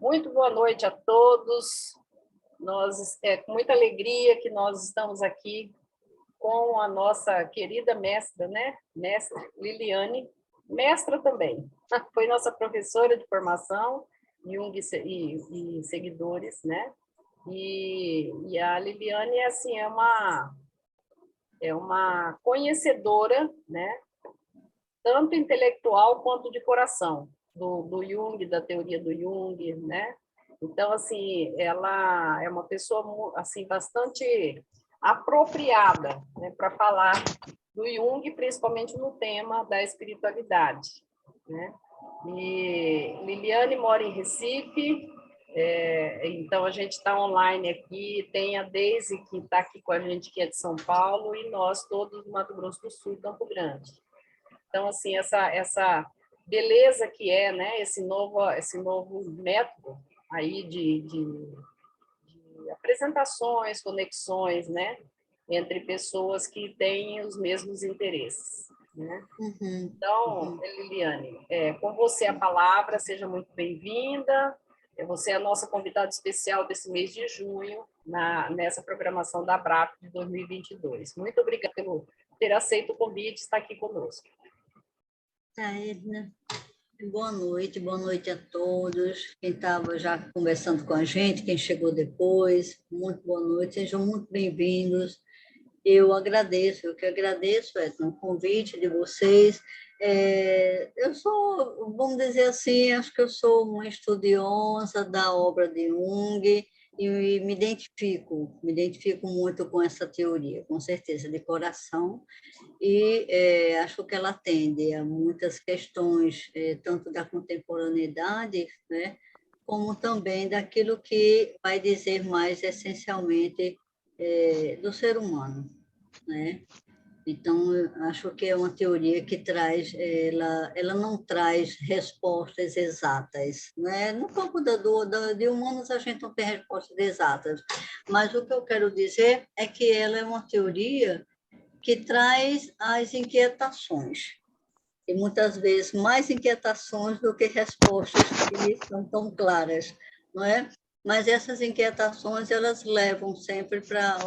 Muito boa noite a todos. É com muita alegria que nós estamos aqui com a nossa querida mestra, né? Mestra Liliane, mestra também. Foi nossa professora de formação, Jung e seguidores, né? E a Liliane assim, é uma conhecedora, né? Tanto intelectual quanto de coração, do Jung, da teoria do Jung, né? Então, assim, ela é uma pessoa assim, bastante apropriada, né, para falar do Jung, principalmente no tema da espiritualidade, né? E Liliane mora em Recife, então a gente está online aqui, tem a Deise, que está aqui com a gente, que é de São Paulo, e nós todos do Mato Grosso do Sul, Campo Grande. Então, assim, essa beleza que é, né, esse novo método aí de apresentações, conexões, né, entre pessoas que têm os mesmos interesses, né? Então, Liliane, com você a palavra, seja muito bem-vinda. Você é a nossa convidada especial desse mês de junho, nessa programação da ABRAP de 2022. Muito obrigada por ter aceito o convite e estar aqui conosco. Edna, boa noite a todos. Quem estava já conversando com a gente, quem chegou depois, muito boa noite, sejam muito bem-vindos. Eu que agradeço, Edna, o convite de vocês. Eu sou, vamos dizer assim, acho que eu sou uma estudiosa da obra de Jung e me identifico muito com essa teoria, com certeza, de coração. E acho que ela atende a muitas questões, tanto da contemporaneidade, né, como também daquilo que vai dizer mais essencialmente do ser humano, né? Então, eu acho que é uma teoria que ela não traz respostas exatas, né? No campo de humanos, a gente não tem respostas exatas, mas o que eu quero dizer é que ela é uma teoria que traz as inquietações, e muitas vezes mais inquietações do que respostas que são tão claras, não é? Mas essas inquietações, elas levam sempre para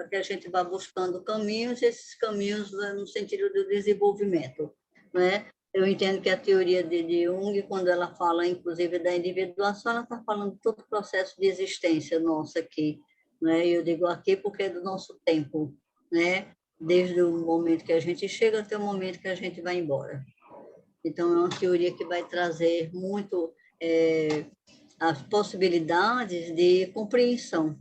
que a gente vá buscando caminhos, e esses caminhos no sentido do desenvolvimento, não é? Eu entendo que a teoria de Jung, quando ela fala, inclusive, da individuação, ela está falando de todo o processo de existência nossa aqui, não é? Eu digo aqui porque é do nosso tempo, né? Desde o momento que a gente chega até o momento que a gente vai embora. Então, é uma teoria que vai trazer muito as possibilidades de compreensão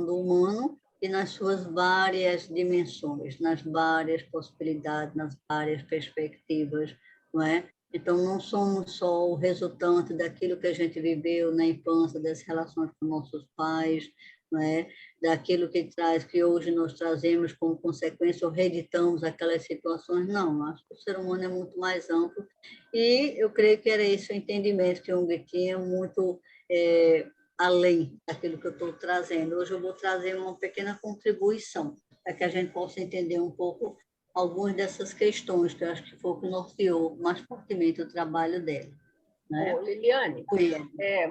do humano e nas suas várias dimensões, nas várias possibilidades, nas várias perspectivas, não é? Então, não somos só o resultante daquilo que a gente viveu na infância, das relações com nossos pais, não é? Daquilo que hoje nós trazemos como consequência ou reeditamos aquelas situações. Não, acho que o ser humano é muito mais amplo e eu creio que era esse o entendimento que Jung tinha, muito além daquilo que eu estou trazendo. Hoje eu vou trazer uma pequena contribuição para que a gente possa entender um pouco algumas dessas questões, que eu acho que foi o que norteou mais fortemente o trabalho dela. Né? Liliane,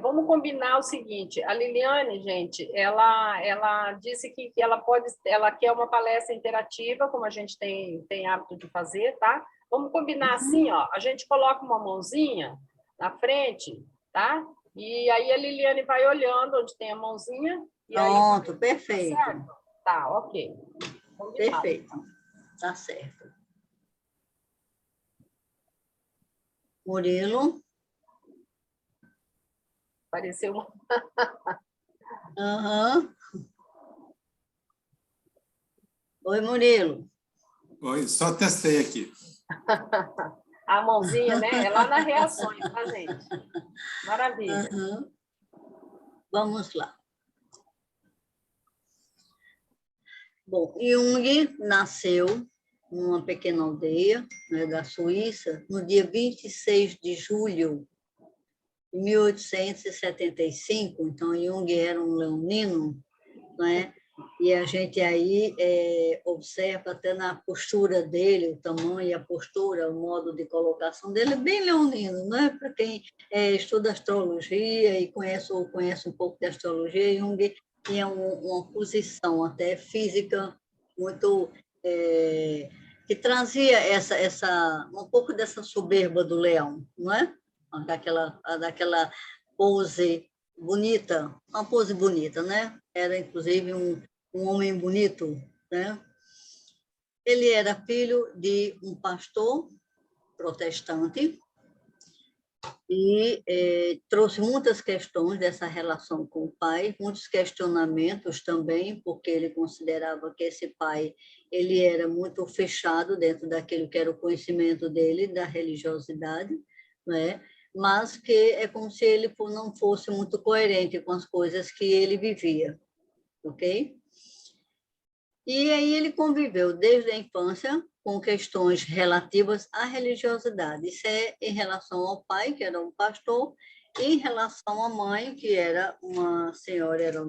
vamos combinar o seguinte, a Liliane, gente, ela disse que ela quer uma palestra interativa, como a gente tem hábito de fazer, tá? Vamos combinar assim, ó, a gente coloca uma mãozinha na frente, tá? E aí a Liliane vai olhando onde tem a mãozinha. E pronto, aí, perfeito. Tá certo? Tá, ok. Combinado. Perfeito, tá certo. Murilo? Apareceu uma... Oi, Murilo. Oi, só testei aqui. A mãozinha, né? É lá nas reações, tá, gente? Maravilha. Vamos lá. Bom, Jung nasceu numa pequena aldeia, né, da Suíça, no dia 26 de julho de 1875. Então, Jung era um leonino, né? E a gente aí observa até na postura dele, o tamanho, a postura, o modo de colocação dele, é bem leonino, não é? Para quem estuda astrologia e conhece um pouco de astrologia, Jung tinha uma posição até física muito... que trazia um pouco dessa soberba do leão, não é? Daquela pose bonita, uma pose bonita, né? Era, inclusive, um homem bonito, né? Ele era filho de um pastor protestante e trouxe muitas questões dessa relação com o pai, muitos questionamentos também, porque ele considerava que esse pai ele era muito fechado dentro daquilo que era o conhecimento dele, da religiosidade, né? Mas que é como se ele não fosse muito coerente com as coisas que ele vivia, ok? E aí ele conviveu desde a infância com questões relativas à religiosidade. Isso é em relação ao pai, que era um pastor, e em relação à mãe, que era uma senhora, era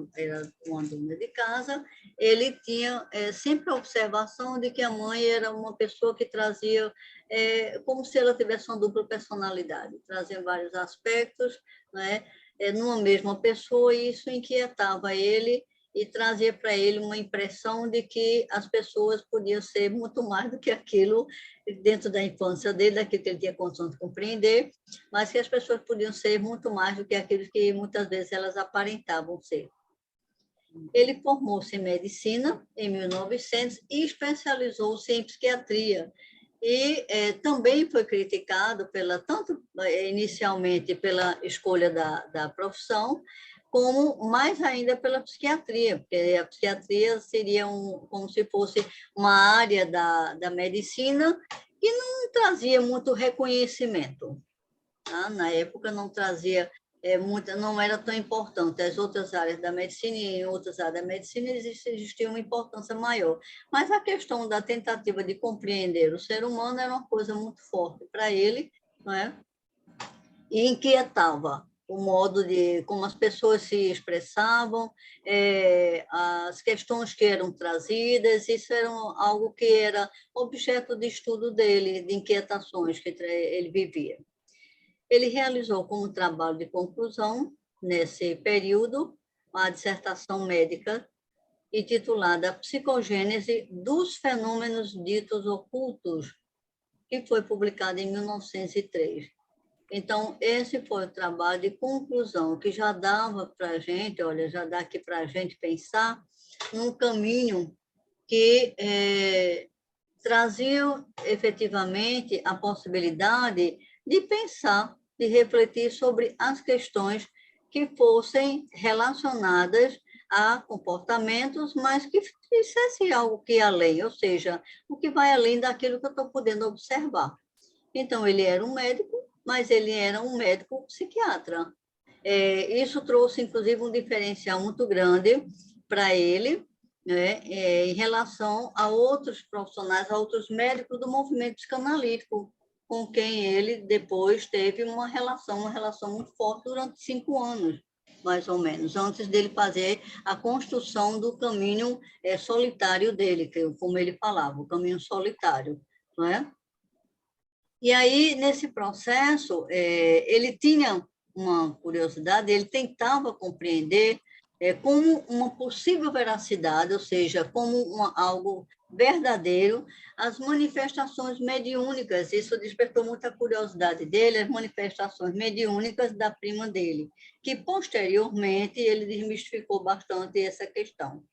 uma dona de casa. Ele tinha sempre a observação de que a mãe era uma pessoa que trazia, como se ela tivesse uma dupla personalidade, trazia vários aspectos, né, numa mesma pessoa, e isso inquietava ele, e trazia para ele uma impressão de que as pessoas podiam ser muito mais do que aquilo dentro da infância dele, daquilo que ele tinha condição de compreender, mas que as pessoas podiam ser muito mais do que aquilo que muitas vezes elas aparentavam ser. Ele formou-se em medicina em 1900 e especializou-se em psiquiatria. E também foi criticado tanto inicialmente pela escolha da profissão, como mais ainda pela psiquiatria, porque a psiquiatria seria como se fosse uma área da medicina que não trazia muito reconhecimento. Tá? Na época não trazia não era tão importante. As outras áreas da medicina e em outras áreas da medicina existia uma importância maior. Mas a questão da tentativa de compreender o ser humano era uma coisa muito forte para ele, não é? E inquietava o modo de como as pessoas se expressavam, as questões que eram trazidas, isso era algo que era objeto de estudo dele, de inquietações que ele vivia. Ele realizou como trabalho de conclusão, nesse período, a dissertação médica intitulada Psicogênese dos Fenômenos Ditos Ocultos, que foi publicada em 1903. Então, esse foi o trabalho de conclusão, que já dava para a gente, olha, já dá aqui para a gente pensar num caminho que trazia efetivamente a possibilidade de pensar, de refletir sobre as questões que fossem relacionadas a comportamentos, mas que dissessem algo que ia além, ou seja, o que vai além daquilo que eu estou podendo observar. Então, ele era um médico, mas ele era um médico psiquiatra. Isso trouxe, inclusive, um diferencial muito grande para ele, né, em relação a outros profissionais, a outros médicos do movimento psicanalítico, com quem ele depois teve uma relação muito forte durante 5 anos, mais ou menos, antes dele fazer a construção do caminho solitário dele, como ele falava, o caminho solitário, não é? E aí, nesse processo, ele tinha uma curiosidade, ele tentava compreender como uma possível veracidade, ou seja, como algo verdadeiro, as manifestações mediúnicas. Isso despertou muita curiosidade dele, as manifestações mediúnicas da prima dele, que posteriormente ele desmistificou bastante essa questão.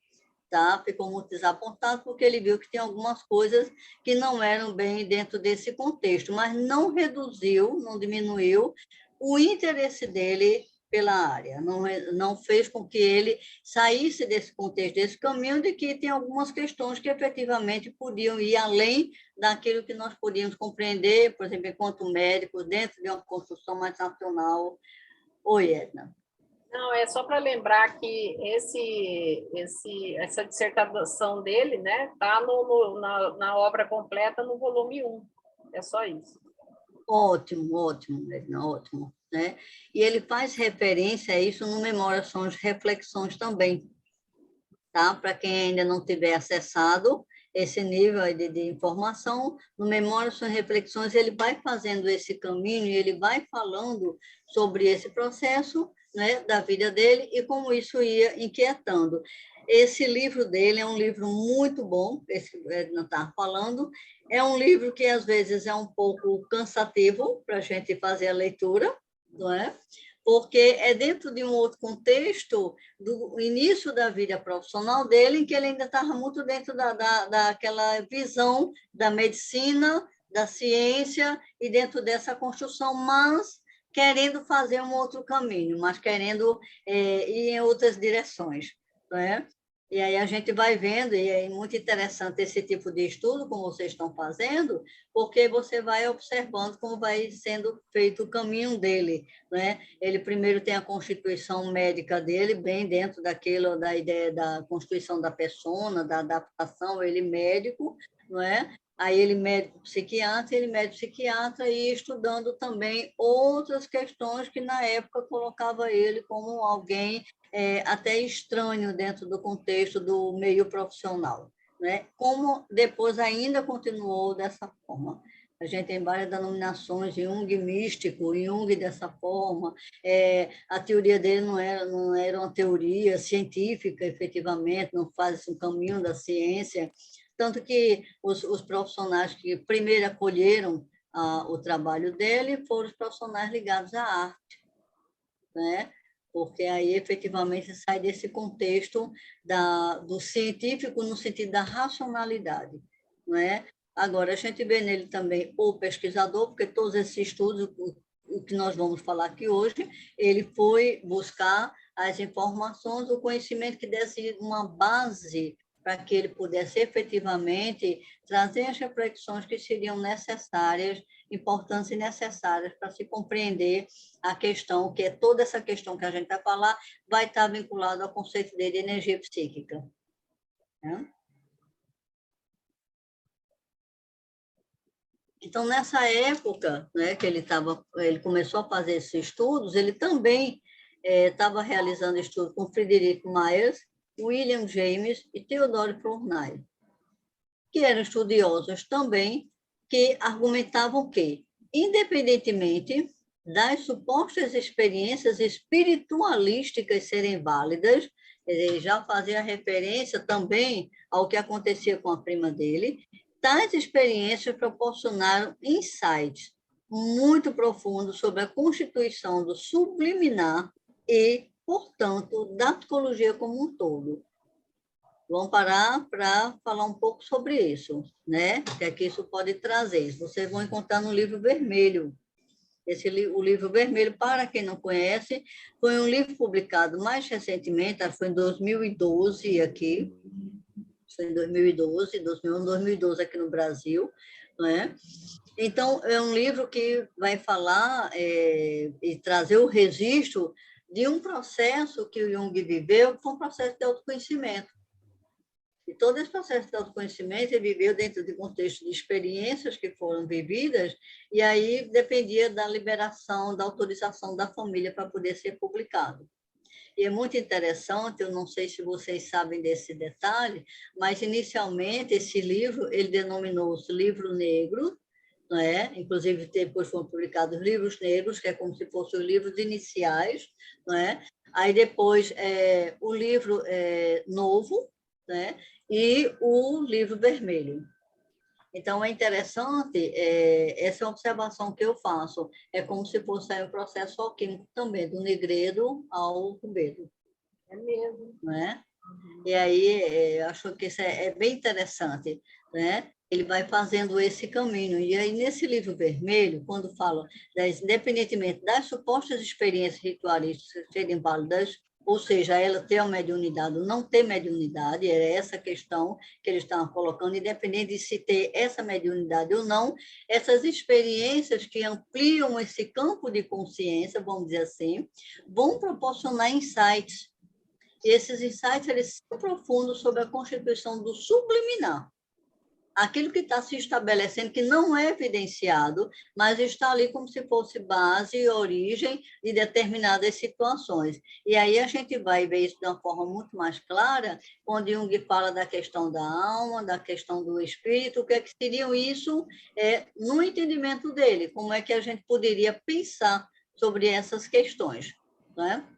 Tá? Ficou muito desapontado porque ele viu que tem algumas coisas que não eram bem dentro desse contexto, mas não reduziu, não diminuiu o interesse dele pela área, não fez com que ele saísse desse contexto, desse caminho de que tem algumas questões que efetivamente podiam ir além daquilo que nós podíamos compreender, por exemplo, enquanto médicos, dentro de uma construção mais nacional. Oi, Edna. Não, é só para lembrar que essa dissertação dele, né, está na obra completa no volume 1. É só isso. Ótimo, ótimo, Edna, ótimo. Né? E ele faz referência a isso no Memórias, Sonhos, Reflexões também. tá? Para quem ainda não tiver acessado esse nível aí de informação, no Memórias são Reflexões, ele vai fazendo esse caminho e ele vai falando sobre esse processo, né, da vida dele e como isso ia inquietando. Esse livro dele é um livro muito bom, esse que ele não está falando, é um livro que às vezes é um pouco cansativo para a gente fazer a leitura, não é? Porque é dentro de um outro contexto do início da vida profissional dele, em que ele ainda estava muito dentro daquela visão da medicina, da ciência, e dentro dessa construção, mas querendo fazer um outro caminho, mas querendo ir em outras direções, né? E aí a gente vai vendo, e é muito interessante esse tipo de estudo, como vocês estão fazendo, porque você vai observando como vai sendo feito o caminho dele, né? Ele primeiro tem a constituição médica dele, bem dentro daquilo, da ideia da constituição da persona, da adaptação, ele médico, não é? Aí ele médico psiquiatra, ele médico psiquiatra e estudando também outras questões que na época colocava ele como alguém até estranho dentro do contexto do meio profissional, né? Como depois ainda continuou dessa forma. A gente tem várias denominações, Jung místico, Jung dessa forma. A teoria dele não era uma teoria científica, efetivamente, não faz o caminho da ciência. Tanto que os profissionais que primeiro acolheram o trabalho dele foram os profissionais ligados à arte, né? Porque aí, efetivamente, sai desse contexto do científico no sentido da racionalidade, não é? Agora, a gente vê nele também o pesquisador, porque todos esses estudos, o que nós vamos falar aqui hoje, ele foi buscar as informações, o conhecimento que desse uma base para que ele pudesse efetivamente trazer as reflexões que seriam necessárias, importantes e necessárias para se compreender a questão, que é toda essa questão que a gente vai falar, vai estar vinculada ao conceito dele de energia psíquica. Né? Então, nessa época, né, que ele começou a fazer esses estudos, ele também estava realizando estudos com Friedrich Myers, William James e Theodore Fournier, que eram estudiosos também, que argumentavam que, independentemente das supostas experiências espiritualísticas serem válidas, ele já fazia referência também ao que acontecia com a prima dele, tais experiências proporcionaram insights muito profundos sobre a constituição do subliminar e, portanto, da psicologia como um todo. Vamos parar para falar um pouco sobre isso, né? O que é que isso pode trazer. Vocês vão encontrar no livro vermelho. O livro vermelho, para quem não conhece, foi um livro publicado mais recentemente, foi em 2012 aqui, foi em 2012, 2011, 2012 aqui no Brasil, né? Então, é um livro que vai falar e trazer o registro de um processo que o Jung viveu, que foi um processo de autoconhecimento. E todo esse processo de autoconhecimento ele viveu dentro de contexto de experiências que foram vividas, e aí dependia da liberação, da autorização da família para poder ser publicado. E é muito interessante, eu não sei se vocês sabem desse detalhe, mas inicialmente esse livro, ele denominou-se Livro Negro, não é? Inclusive depois foram publicados livros negros, que é como se fossem os livros iniciais, não é? Aí depois o livro novo, né? E o livro vermelho. Então, é interessante, essa observação que eu faço, é como se fosse um processo alquímico também, do negredo ao rubedo. É mesmo. Né? E aí, acho que isso é bem interessante, né? Ele vai fazendo esse caminho. E aí, nesse livro vermelho, quando fala, independentemente das supostas experiências ritualísticas serem válidas, ou seja, ela ter a mediunidade ou não ter mediunidade, era essa questão que eles estavam colocando, independente de se ter essa mediunidade ou não, essas experiências que ampliam esse campo de consciência, vamos dizer assim, vão proporcionar insights. E esses insights eles são profundos sobre a constituição do subliminar. aquilo que está se estabelecendo, que não é evidenciado, mas está ali como se fosse base e origem de determinadas situações. E aí a gente vai ver isso de uma forma muito mais clara, quando Jung fala da questão da alma, da questão do espírito, o que é que seria isso no entendimento dele, como é que a gente poderia pensar sobre essas questões, né?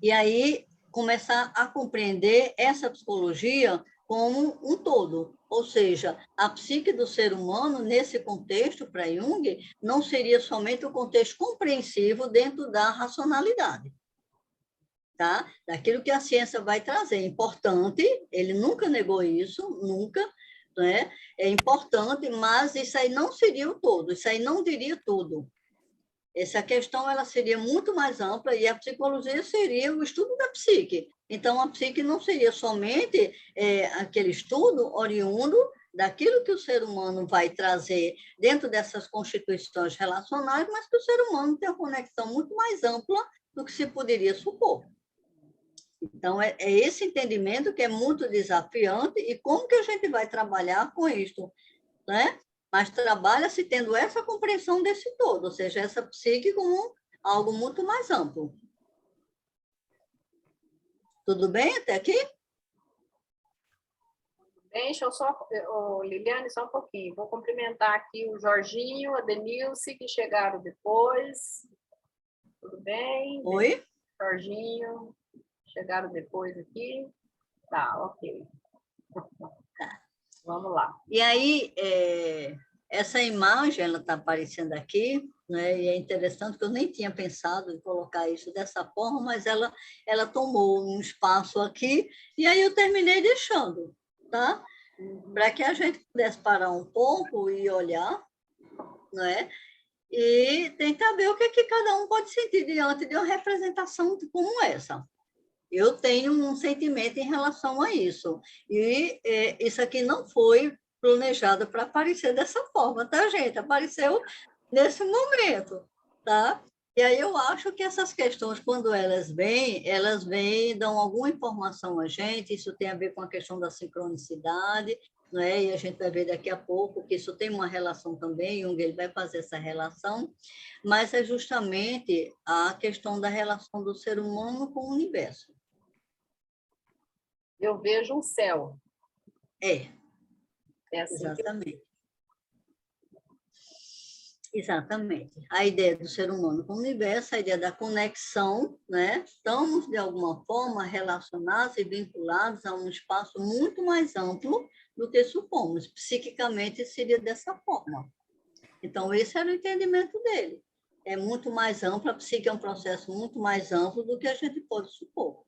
E aí começar a compreender essa psicologia como um todo, ou seja, a psique do ser humano, nesse contexto, para Jung, não seria somente o contexto compreensivo dentro da racionalidade, tá? Daquilo que a ciência vai trazer. É importante, ele nunca negou isso, nunca, né? É importante, mas isso aí não seria o todo, isso aí não diria tudo. Essa questão ela seria muito mais ampla e a psicologia seria o estudo da psique. Então, a psique não seria somente aquele estudo oriundo daquilo que o ser humano vai trazer dentro dessas constituições relacionais, mas que o ser humano tem uma conexão muito mais ampla do que se poderia supor. Então, é esse entendimento que é muito desafiante e como que a gente vai trabalhar com isso, né? Mas trabalha-se tendo essa compreensão desse todo, ou seja, essa psique como algo muito mais amplo. Tudo bem até aqui? Bem, deixa eu só, Liliane, só um pouquinho. Vou cumprimentar aqui o Jorginho, a Denilce, que chegaram depois. Tudo bem? Oi? Jorginho, chegaram depois aqui. Tá, ok. Tá. Vamos lá. E aí, essa imagem, ela está aparecendo aqui, né? E é interessante que eu nem tinha pensado em colocar isso dessa forma, mas ela tomou um espaço aqui, e aí eu terminei deixando, tá? Para que a gente pudesse parar um pouco e olhar, né? E tentar ver o que cada um pode sentir diante de uma representação como essa. Eu tenho um sentimento em relação a isso. E isso aqui não foi planejado para aparecer dessa forma, tá, gente? Apareceu nesse momento, tá? E aí eu acho que essas questões, quando elas vêm, dão alguma informação a gente, isso tem a ver com a questão da sincronicidade, né? E a gente vai ver daqui a pouco que isso tem uma relação também, Jung ele vai fazer essa relação, mas é justamente a questão da relação do ser humano com o universo. Eu vejo um céu. É assim exatamente. Exatamente. A ideia do ser humano com o universo, a ideia da conexão, né? Estamos, de alguma forma, relacionados e vinculados a um espaço muito mais amplo do que supomos. Psiquicamente, seria dessa forma. Então, esse era o entendimento dele. É muito mais amplo, a psique é um processo muito mais amplo do que a gente pode supor.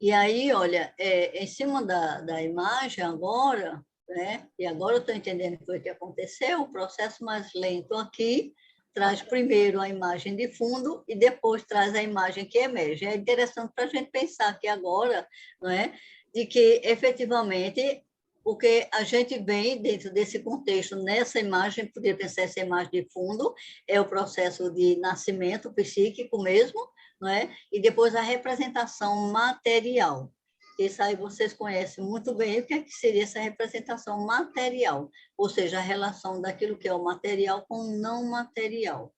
E aí, olha, em cima da imagem agora, né? E agora eu estou entendendo o que foi que aconteceu, o processo mais lento aqui traz primeiro a imagem de fundo e depois traz a imagem que emerge. É interessante para a gente pensar aqui agora, não é? De que, efetivamente, o que a gente vem dentro desse contexto, nessa imagem, poderia pensar essa imagem de fundo, é o processo de nascimento psíquico mesmo, não é? E depois a representação material. Isso aí vocês conhecem muito bem o que é que seria essa representação material, ou seja, a relação daquilo que é o material com o não material.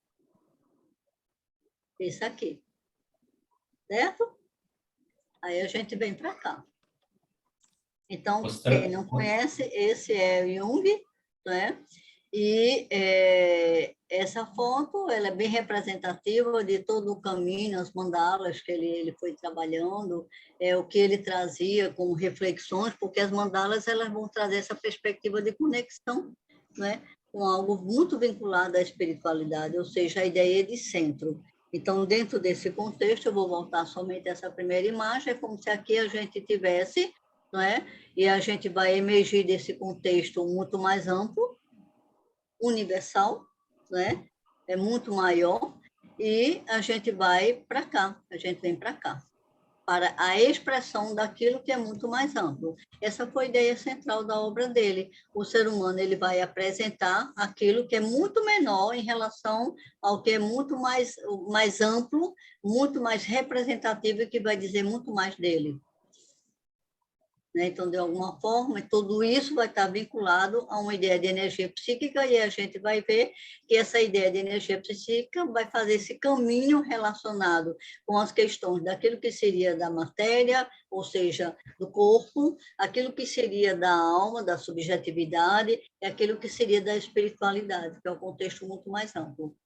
Isso aqui. Certo? Aí a gente vem para cá. Então, quem não conhece, esse é o Jung, né? E essa foto ela é bem representativa de todo o caminho, as mandalas que ele foi trabalhando, o que ele trazia como reflexões, porque as mandalas elas vão trazer essa perspectiva de conexão, né, com algo muito vinculado à espiritualidade, ou seja, a ideia de centro. Então, dentro desse contexto, eu vou voltar somente a essa primeira imagem, é como se aqui a gente tivesse, não é? E a gente vai emergir desse contexto muito mais amplo, universal, né? É muito maior, e a gente vai para cá, a gente vem para cá. para a expressão daquilo que é muito mais amplo. Essa foi a ideia central da obra dele. O ser humano ele vai apresentar aquilo que é muito menor em relação ao que é muito mais amplo, muito mais representativo e que vai dizer muito mais dele. Né? Então, de alguma forma, tudo isso vai estar vinculado a uma ideia de energia psíquica e a gente vai ver que essa ideia de energia psíquica vai fazer esse caminho relacionado com as questões daquilo que seria da matéria, ou seja, do corpo, aquilo que seria da alma, da subjetividade e aquilo que seria da espiritualidade, que é um contexto muito mais amplo.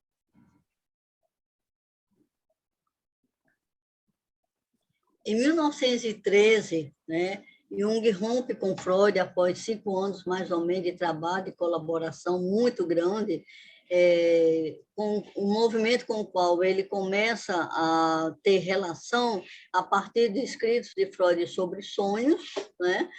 Em 1913, né, Jung rompe com Freud após 5 anos, mais ou menos, de trabalho e colaboração muito grande, com o movimento com o qual ele começa a ter relação a partir de escritos de Freud sobre sonhos, né,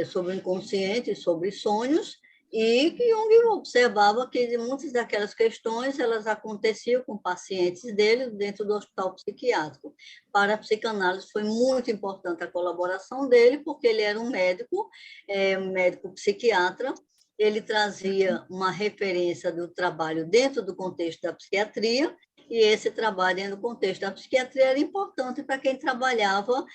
sobre o inconsciente, sobre sonhos, e que Jung observava que muitas daquelas questões elas aconteciam com pacientes dele dentro do hospital psiquiátrico. Para a psicanálise foi muito importante a colaboração dele, porque ele era um médico psiquiatra, ele trazia uma referência do trabalho dentro do contexto da psiquiatria, e esse trabalho no contexto da psiquiatria era importante para quem trabalhava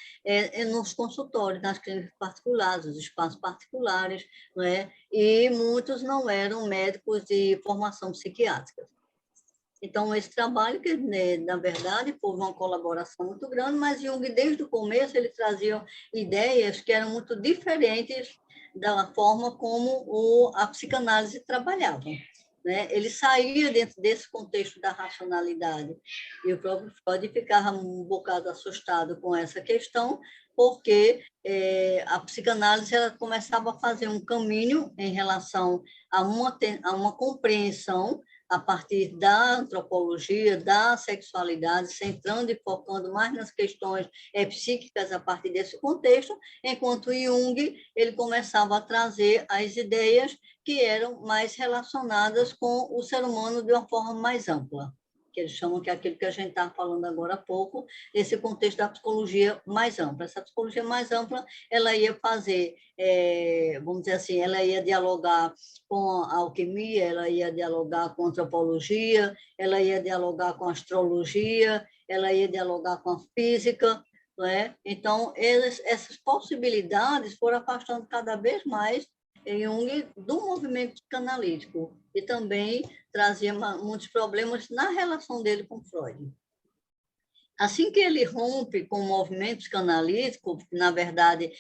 nos consultórios, nas clínicas particulares, nos espaços particulares, não é? E muitos não eram médicos de formação psiquiátrica. Então, esse trabalho, que na verdade, foi uma colaboração muito grande, mas Jung, desde o começo, ele trazia ideias que eram muito diferentes da forma como a psicanálise trabalhava. Né? Ele saía dentro desse contexto da racionalidade. E o próprio Freud ficava um bocado assustado com essa questão, porque a psicanálise ela começava a fazer um caminho em relação a uma compreensão a partir da antropologia, da sexualidade, centrando e focando mais nas questões psíquicas a partir desse contexto, enquanto Jung ele começava a trazer as ideias que eram mais relacionadas com o ser humano de uma forma mais ampla, que eles chamam que é aquilo que a gente estava falando agora há pouco, esse contexto da psicologia mais ampla. Essa psicologia mais ampla, ela ia fazer, vamos dizer assim, ela ia dialogar com a alquimia, ela ia dialogar com a antropologia, ela ia dialogar com a astrologia, ela ia dialogar com a física, não é? Então, essas possibilidades foram afastando cada vez mais Jung do movimento psicanalítico e também trazia muitos problemas na relação dele com Freud. Assim que ele rompe com o movimento psicanalítico, na verdade,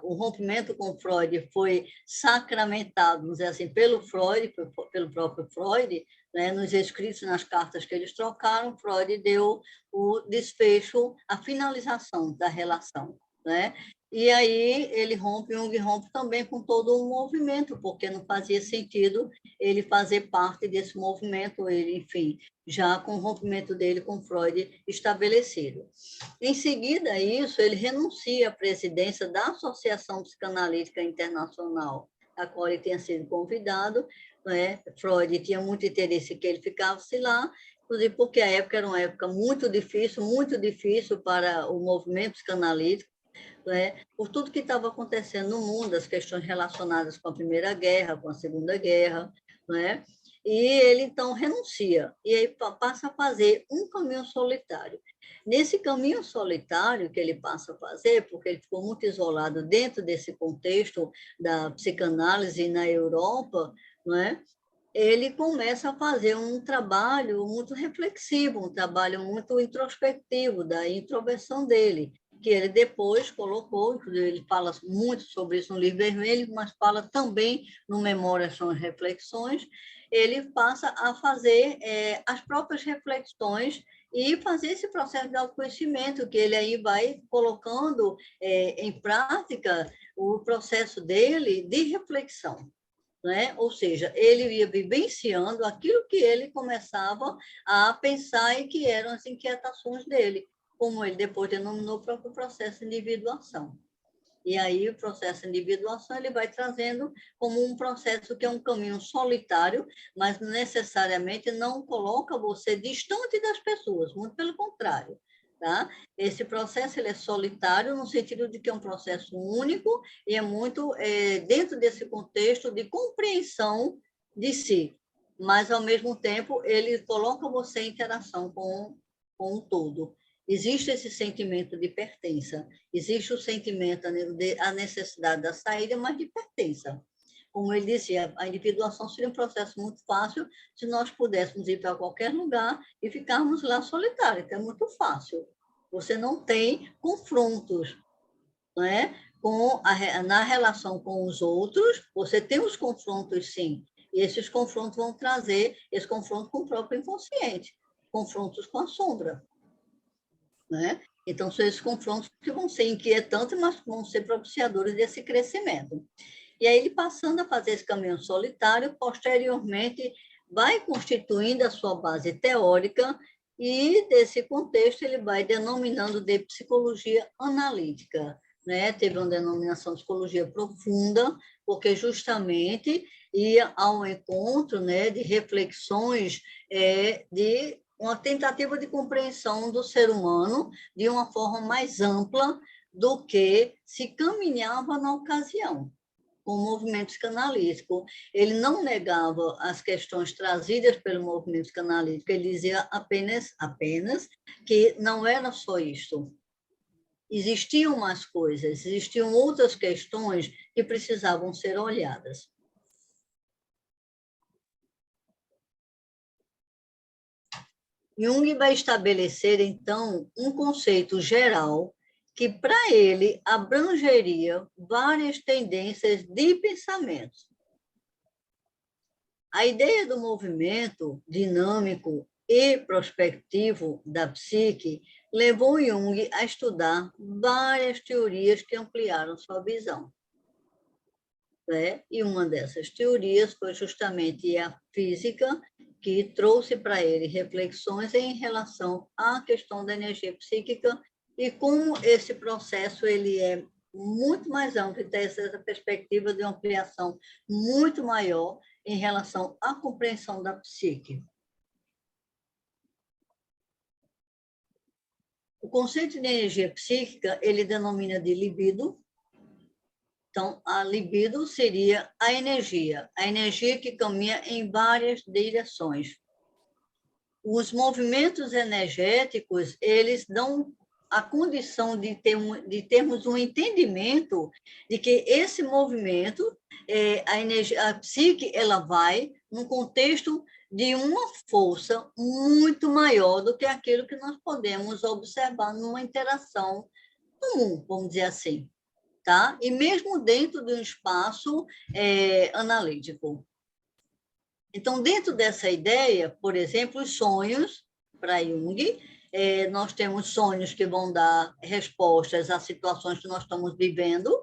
o rompimento com Freud foi sacramentado, vamos dizer assim, pelo Freud, pelo próprio Freud, né, nos escritos, nas cartas que eles trocaram, Freud deu o desfecho, a finalização da relação, né? E aí ele Jung rompe também com todo o movimento, porque não fazia sentido ele fazer parte desse movimento, ele, enfim, já com o rompimento dele com Freud estabelecido. Em seguida a isso, ele renuncia à presidência da Associação Psicanalítica Internacional, a qual ele tinha sido convidado, né? Freud tinha muito interesse que ele ficasse lá, inclusive porque a época era uma época muito difícil para o movimento psicanalítico, por tudo que estava acontecendo no mundo, as questões relacionadas com a Primeira Guerra, com a Segunda Guerra, e ele, então, renuncia, e aí passa a fazer um caminho solitário. Nesse caminho solitário que ele passa a fazer, porque ele ficou muito isolado dentro desse contexto da psicanálise na Europa, ele começa a fazer um trabalho muito reflexivo, um trabalho muito introspectivo da introversão dele, que ele depois colocou, ele fala muito sobre isso no Livro Vermelho, mas fala também no Memórias são as Reflexões, ele passa a fazer as próprias reflexões e fazer esse processo de autoconhecimento, que ele aí vai colocando em prática o processo dele de reflexão. Ou seja, ele ia vivenciando aquilo que ele começava a pensar e que eram as inquietações dele, como ele depois denominou o próprio processo de individuação. E aí o processo de individuação ele vai trazendo como um processo que é um caminho solitário, mas necessariamente não coloca você distante das pessoas, muito pelo contrário. Tá? Esse processo ele é solitário no sentido de que é um processo único e é muito dentro desse contexto de compreensão de si, mas, ao mesmo tempo, ele coloca você em interação com o todo. Existe esse sentimento de pertença, existe o sentimento, a necessidade da saída, mas de pertença. Como ele dizia, a individuação seria um processo muito fácil se nós pudéssemos ir para qualquer lugar e ficarmos lá solitários, que é muito fácil. Você não tem confrontos, não é? Na relação com os outros, você tem os confrontos, sim, e esses confrontos vão trazer esse confronto com o próprio inconsciente, confrontos com a sombra, né? Então, são esses confrontos que vão ser inquietantes, mas vão ser propiciadores desse crescimento. E aí, ele passando a fazer esse caminho solitário, posteriormente, vai constituindo a sua base teórica e, desse contexto, ele vai denominando de psicologia analítica, né? Teve uma denominação de psicologia profunda, porque justamente ia ao encontro, né, de reflexões de uma tentativa de compreensão do ser humano de uma forma mais ampla do que se caminhava na ocasião com o movimento psicanalítico. Ele não negava as questões trazidas pelo movimento psicanalítico, ele dizia apenas que não era só isto. Existiam mais coisas, existiam outras questões que precisavam ser olhadas. Jung vai estabelecer, então, um conceito geral que, para ele, abrangeria várias tendências de pensamento. A ideia do movimento dinâmico e prospectivo da psique levou Jung a estudar várias teorias que ampliaram sua visão. E uma dessas teorias foi justamente a física, que trouxe para ele reflexões em relação à questão da energia psíquica e como esse processo ele é muito mais amplo, tem essa perspectiva de ampliação muito maior em relação à compreensão da psique. O conceito de energia psíquica, ele denomina de libido. Então, a libido seria a energia que caminha em várias direções. Os movimentos energéticos, eles dão a condição de termos um entendimento de que esse movimento, a psique, ela vai num contexto de uma força muito maior do que aquilo que nós podemos observar numa interação comum, vamos dizer assim. Tá? E mesmo dentro de um espaço analítico. Então, dentro dessa ideia, por exemplo, os sonhos, para Jung, nós temos sonhos que vão dar respostas a situações que nós estamos vivendo,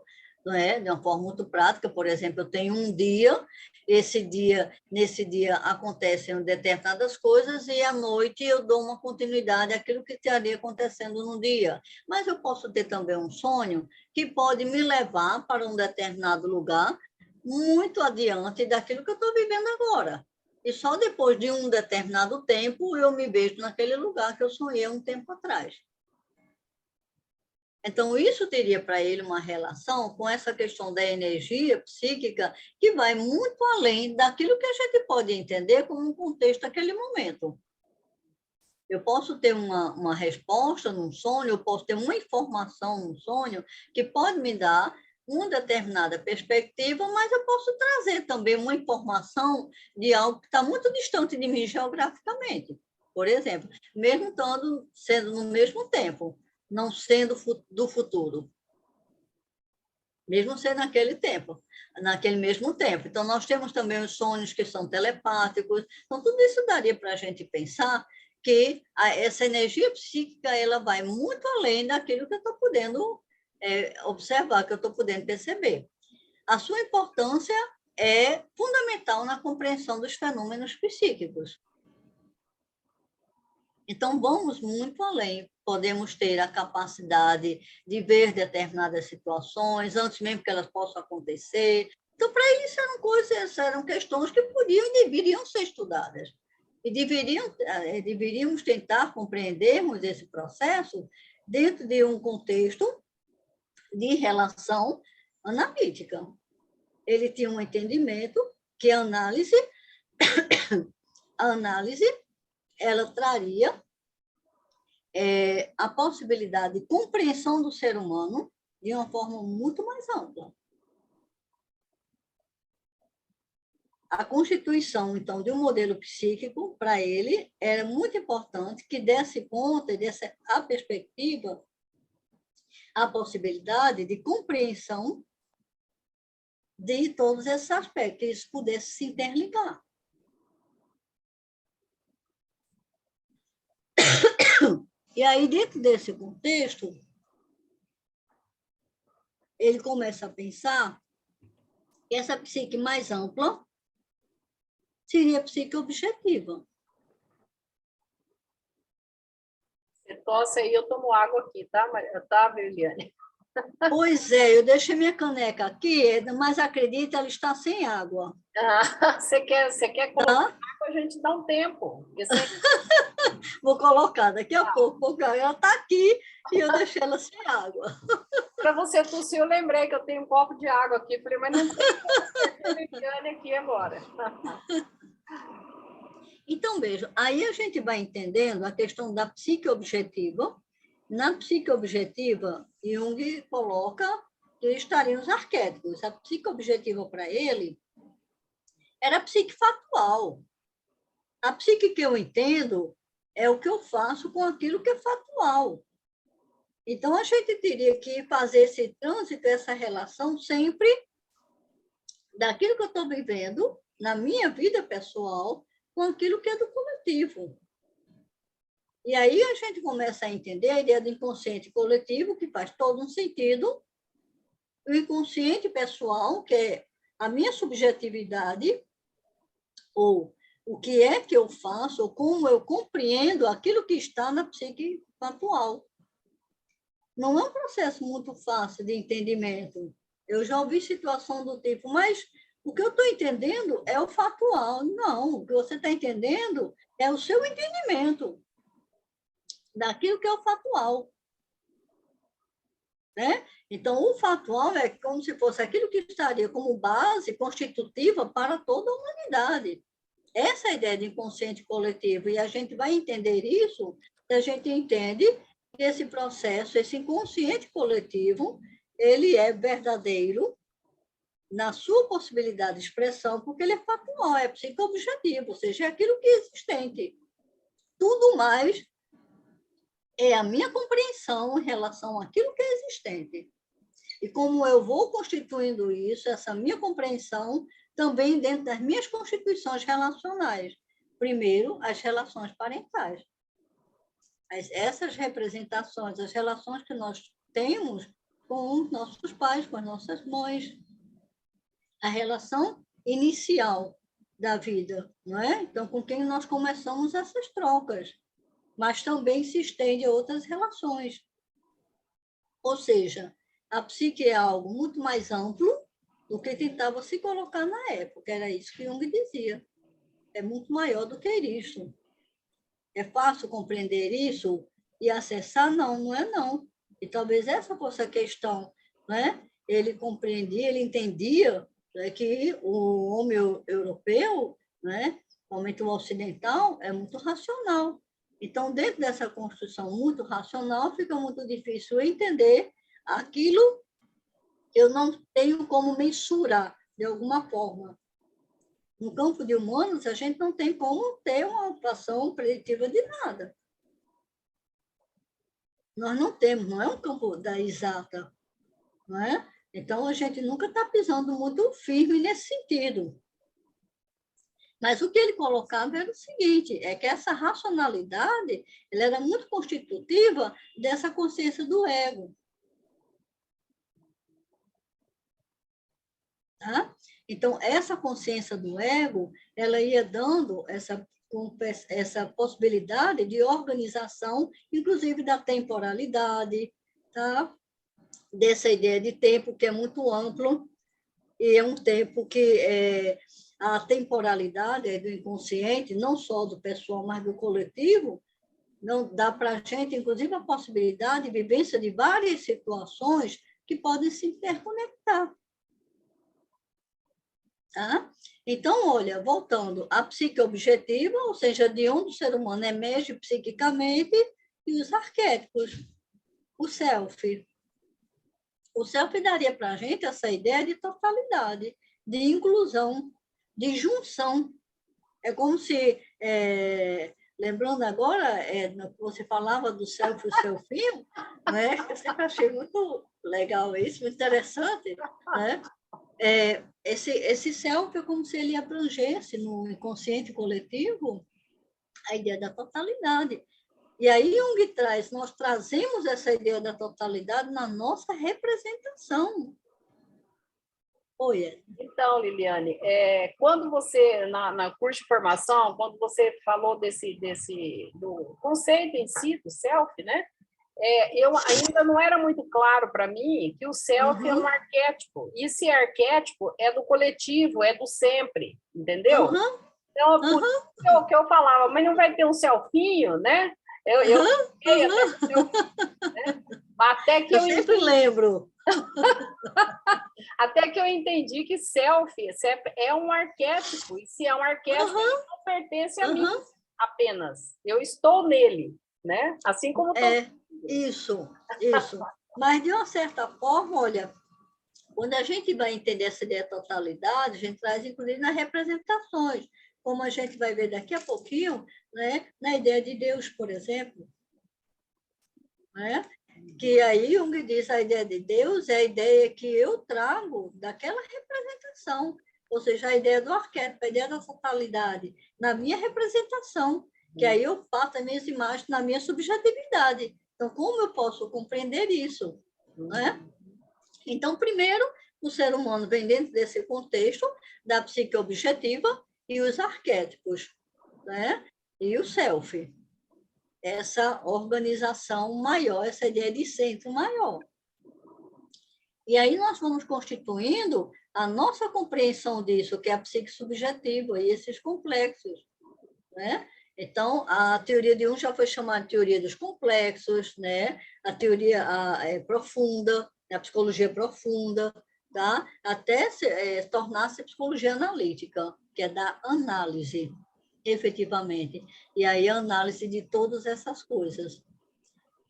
não é? De uma forma muito prática. Por exemplo, eu tenho um dia, nesse dia acontecem determinadas coisas e à noite eu dou uma continuidade àquilo que estaria acontecendo no dia. Mas eu posso ter também um sonho que pode me levar para um determinado lugar muito adiante daquilo que eu estou vivendo agora. E só depois de um determinado tempo eu me vejo naquele lugar que eu sonhei um tempo atrás. Então, isso teria para ele uma relação com essa questão da energia psíquica que vai muito além daquilo que a gente pode entender como um contexto daquele momento. Eu posso ter uma resposta num sonho, eu posso ter uma informação num sonho que pode me dar uma determinada perspectiva, mas eu posso trazer também uma informação de algo que está muito distante de mim geograficamente. Por exemplo, mesmo sendo no mesmo tempo, não sendo do futuro. Mesmo sendo naquele mesmo tempo. Então, nós temos também os sonhos que são telepáticos. Então, tudo isso daria para a gente pensar que essa energia psíquica ela vai muito além daquilo que eu estou podendo observar, que eu estou podendo perceber. A sua importância é fundamental na compreensão dos fenômenos psíquicos. Então, vamos muito além. Podemos ter a capacidade de ver determinadas situações, antes mesmo que elas possam acontecer. Então, para isso, eram questões que podiam e deveriam ser estudadas. E deveríamos tentar compreendermos esse processo dentro de um contexto de relação analítica. Ele tinha um entendimento que a análise ela traria a possibilidade de compreensão do ser humano de uma forma muito mais ampla. A constituição, então, de um modelo psíquico, para ele, era muito importante que desse conta e desse a perspectiva, a possibilidade de compreensão de todos esses aspectos, que isso pudesse se interligar. E aí, dentro desse contexto, ele começa a pensar que essa psique mais ampla seria a psique objetiva. Você tosse aí, eu tomo água aqui, tá, Liliane? Pois é, eu deixei minha caneca aqui, mas acredita, ela está sem água. Você quer colocar água, a gente dá um tempo. Vou colocar daqui a pouco, ela está aqui e eu deixei ela sem água. Para você tossir, eu lembrei que eu tenho um copo de água aqui, falei, mas não tem Liliane aqui agora. Então, veja, aí a gente vai entendendo a questão da psique objetiva. Na psique objetiva, Jung coloca que estariam os arquétipos. A psique objetiva para ele era a psique fatual. A psique que eu entendo é o que eu faço com aquilo que é fatual. Então, a gente teria que fazer esse trânsito, essa relação sempre daquilo que eu estou vivendo na minha vida pessoal com aquilo que é do coletivo. E aí a gente começa a entender a ideia do inconsciente coletivo, que faz todo um sentido, o inconsciente pessoal, que é a minha subjetividade, ou o que é que eu faço, ou como eu compreendo aquilo que está na psique atual. Não é um processo muito fácil de entendimento. Eu já ouvi situação do tipo, mas o que eu estou entendendo é o factual. Não, o que você está entendendo é o seu entendimento daquilo que é o factual. Né? Então, o factual é como se fosse aquilo que estaria como base constitutiva para toda a humanidade. Essa é a ideia de inconsciente coletivo, e a gente vai entender isso, e a gente entende que esse processo, esse inconsciente coletivo, ele é verdadeiro na sua possibilidade de expressão, porque ele é factual, é psicoobjetivo, ou seja, é aquilo que é existente. Tudo mais é a minha compreensão em relação àquilo que é existente. E como eu vou constituindo isso, essa minha compreensão, também dentro das minhas constituições relacionais. Primeiro, as relações parentais. Essas representações, as relações que nós temos com os nossos pais, com as nossas mães, a relação inicial da vida, não é? Então, com quem nós começamos essas trocas, mas também se estende a outras relações. Ou seja, a psique é algo muito mais amplo do que tentava se colocar na época. Era isso que Jung dizia. É muito maior do que isso. É fácil compreender isso e acessar? Não, não é não. E talvez essa fosse a questão, né? Ele compreendia, ele entendia, né, que o homem europeu, né, principalmente o ocidental, é muito racional. Então, dentro dessa construção muito racional, fica muito difícil entender aquilo que eu não tenho como mensurar, de alguma forma. No campo de humanos, a gente não tem como ter uma atuação preditiva de nada. Nós não temos, não é um campo da exata, não é? Então, a gente nunca está pisando muito firme nesse sentido. Mas o que ele colocava era o seguinte, é que essa racionalidade ela era muito constitutiva dessa consciência do ego. Tá? Então, essa consciência do ego, ela ia dando essa possibilidade de organização, inclusive da temporalidade, tá? Dessa ideia de tempo que é muito amplo, e é um tempo que a temporalidade do inconsciente, não só do pessoal, mas do coletivo, não dá para a gente, inclusive, a possibilidade de vivência de várias situações que podem se interconectar. Tá? Então, olha, voltando à psique objetiva, ou seja, de onde o ser humano emerge psiquicamente, e os arquétipos, o self. O self daria para a gente essa ideia de totalidade, de inclusão, de junção. É como se, lembrando agora, você falava do self e o selfinho, né? Eu sempre achei muito legal isso, muito interessante, né? Esse self é como se ele abrangesse no inconsciente coletivo a ideia da totalidade. E aí Jung traz, nós trazemos essa ideia da totalidade na nossa representação. Oi. Então, Liliane, quando você, na curso de formação, quando você falou do conceito em si, do self, né? Eu ainda não era muito claro para mim que o self é um arquétipo. E esse arquétipo é do coletivo, é do sempre, entendeu? Então, por isso que eu falava, mas não vai ter um selfinho, né? Até que eu sempre lembro. Até que eu entendi que self é um arquétipo, e se é um arquétipo, ele não pertence a mim apenas. Eu estou nele, né? Assim como Isso. Mas, de uma certa forma, olha, quando a gente vai entender essa ideia de totalidade, a gente traz, inclusive, nas representações, como a gente vai ver daqui a pouquinho, né, na ideia de Deus, por exemplo. Né? Que aí Jung diz a ideia de Deus é a ideia que eu trago daquela representação, ou seja, a ideia do arquétipo, a ideia da totalidade, na minha representação, que aí eu faço as minhas imagens na minha subjetividade. Então, como eu posso compreender isso? Né? Então, primeiro, o ser humano vem dentro desse contexto da psique objetiva e os arquétipos, né? E o self. Essa organização maior, essa ideia de centro maior. E aí nós vamos constituindo a nossa compreensão disso, que é a psique subjetiva e esses complexos, né? Então, a teoria de Jung já foi chamada de teoria dos complexos, né? A teoria profunda, a psicologia profunda, tá? Até tornar-se psicologia analítica, que é da análise, efetivamente. E aí a análise de todas essas coisas.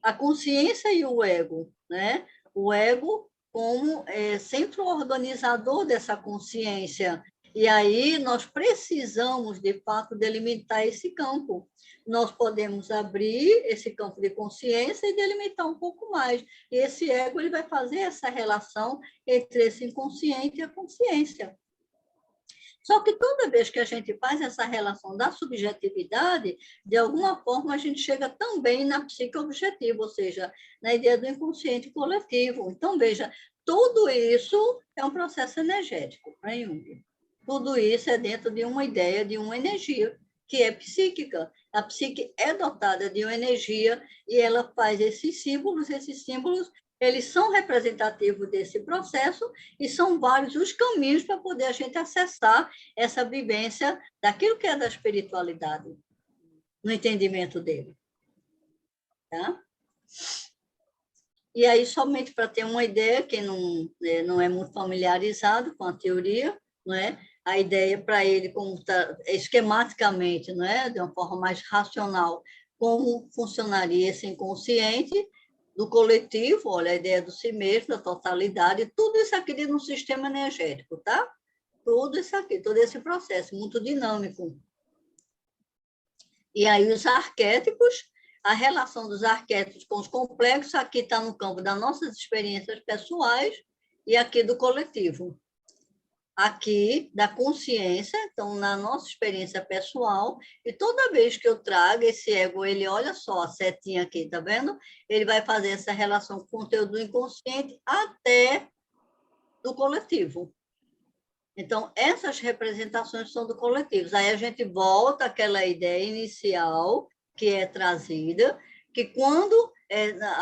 A consciência e o ego, né? O ego como centro organizador dessa consciência. E aí nós precisamos, de fato, delimitar esse campo. Nós podemos abrir esse campo de consciência e delimitar um pouco mais. E esse ego ele vai fazer essa relação entre esse inconsciente e a consciência. Só que toda vez que a gente faz essa relação da subjetividade, de alguma forma a gente chega também na psique objetiva, ou seja, na ideia do inconsciente coletivo. Então, veja, tudo isso é um processo energético para Jung. Tudo isso é dentro de uma ideia, de uma energia, que é psíquica. A psique é dotada de uma energia e ela faz esses símbolos eles são representativos desse processo e são vários os caminhos para poder a gente acessar essa vivência daquilo que é da espiritualidade, no entendimento dele. Tá? E aí, somente para ter uma ideia, quem não é muito familiarizado com a teoria, não é? A ideia para ele, como esquematicamente, não é? De uma forma mais racional, como funcionaria esse inconsciente, do coletivo, olha, a ideia do si mesmo, da totalidade, tudo isso aqui dentro de um sistema energético, tá? Tudo isso aqui, todo esse processo, muito dinâmico. E aí os arquétipos, a relação dos arquétipos com os complexos, aqui está no campo das nossas experiências pessoais e aqui do coletivo. Aqui da consciência, então, na nossa experiência pessoal, e toda vez que eu trago esse ego, ele olha só a setinha aqui, tá vendo? Ele vai fazer essa relação com o conteúdo do inconsciente até do coletivo. Então, essas representações são do coletivo. Aí a gente volta àquela ideia inicial que é trazida, que quando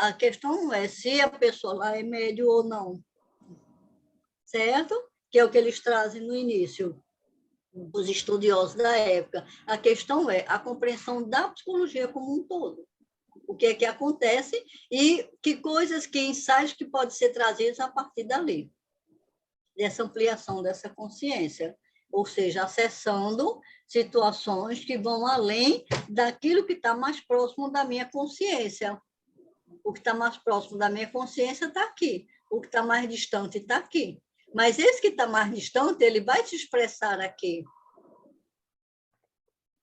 a questão não é se a pessoa lá é médio ou não, certo? Que é o que eles trazem no início. os estudiosos da época. A questão é a compreensão da psicologia como um todo. O que é que acontece e que coisas, que ensaios que podem ser trazidos a partir dali, dessa ampliação dessa consciência. Ou seja, acessando situações que vão além daquilo que está mais próximo da minha consciência. O que está mais próximo da minha consciência está aqui. O que está mais distante está aqui. Mas esse que está mais distante, ele vai se expressar aqui.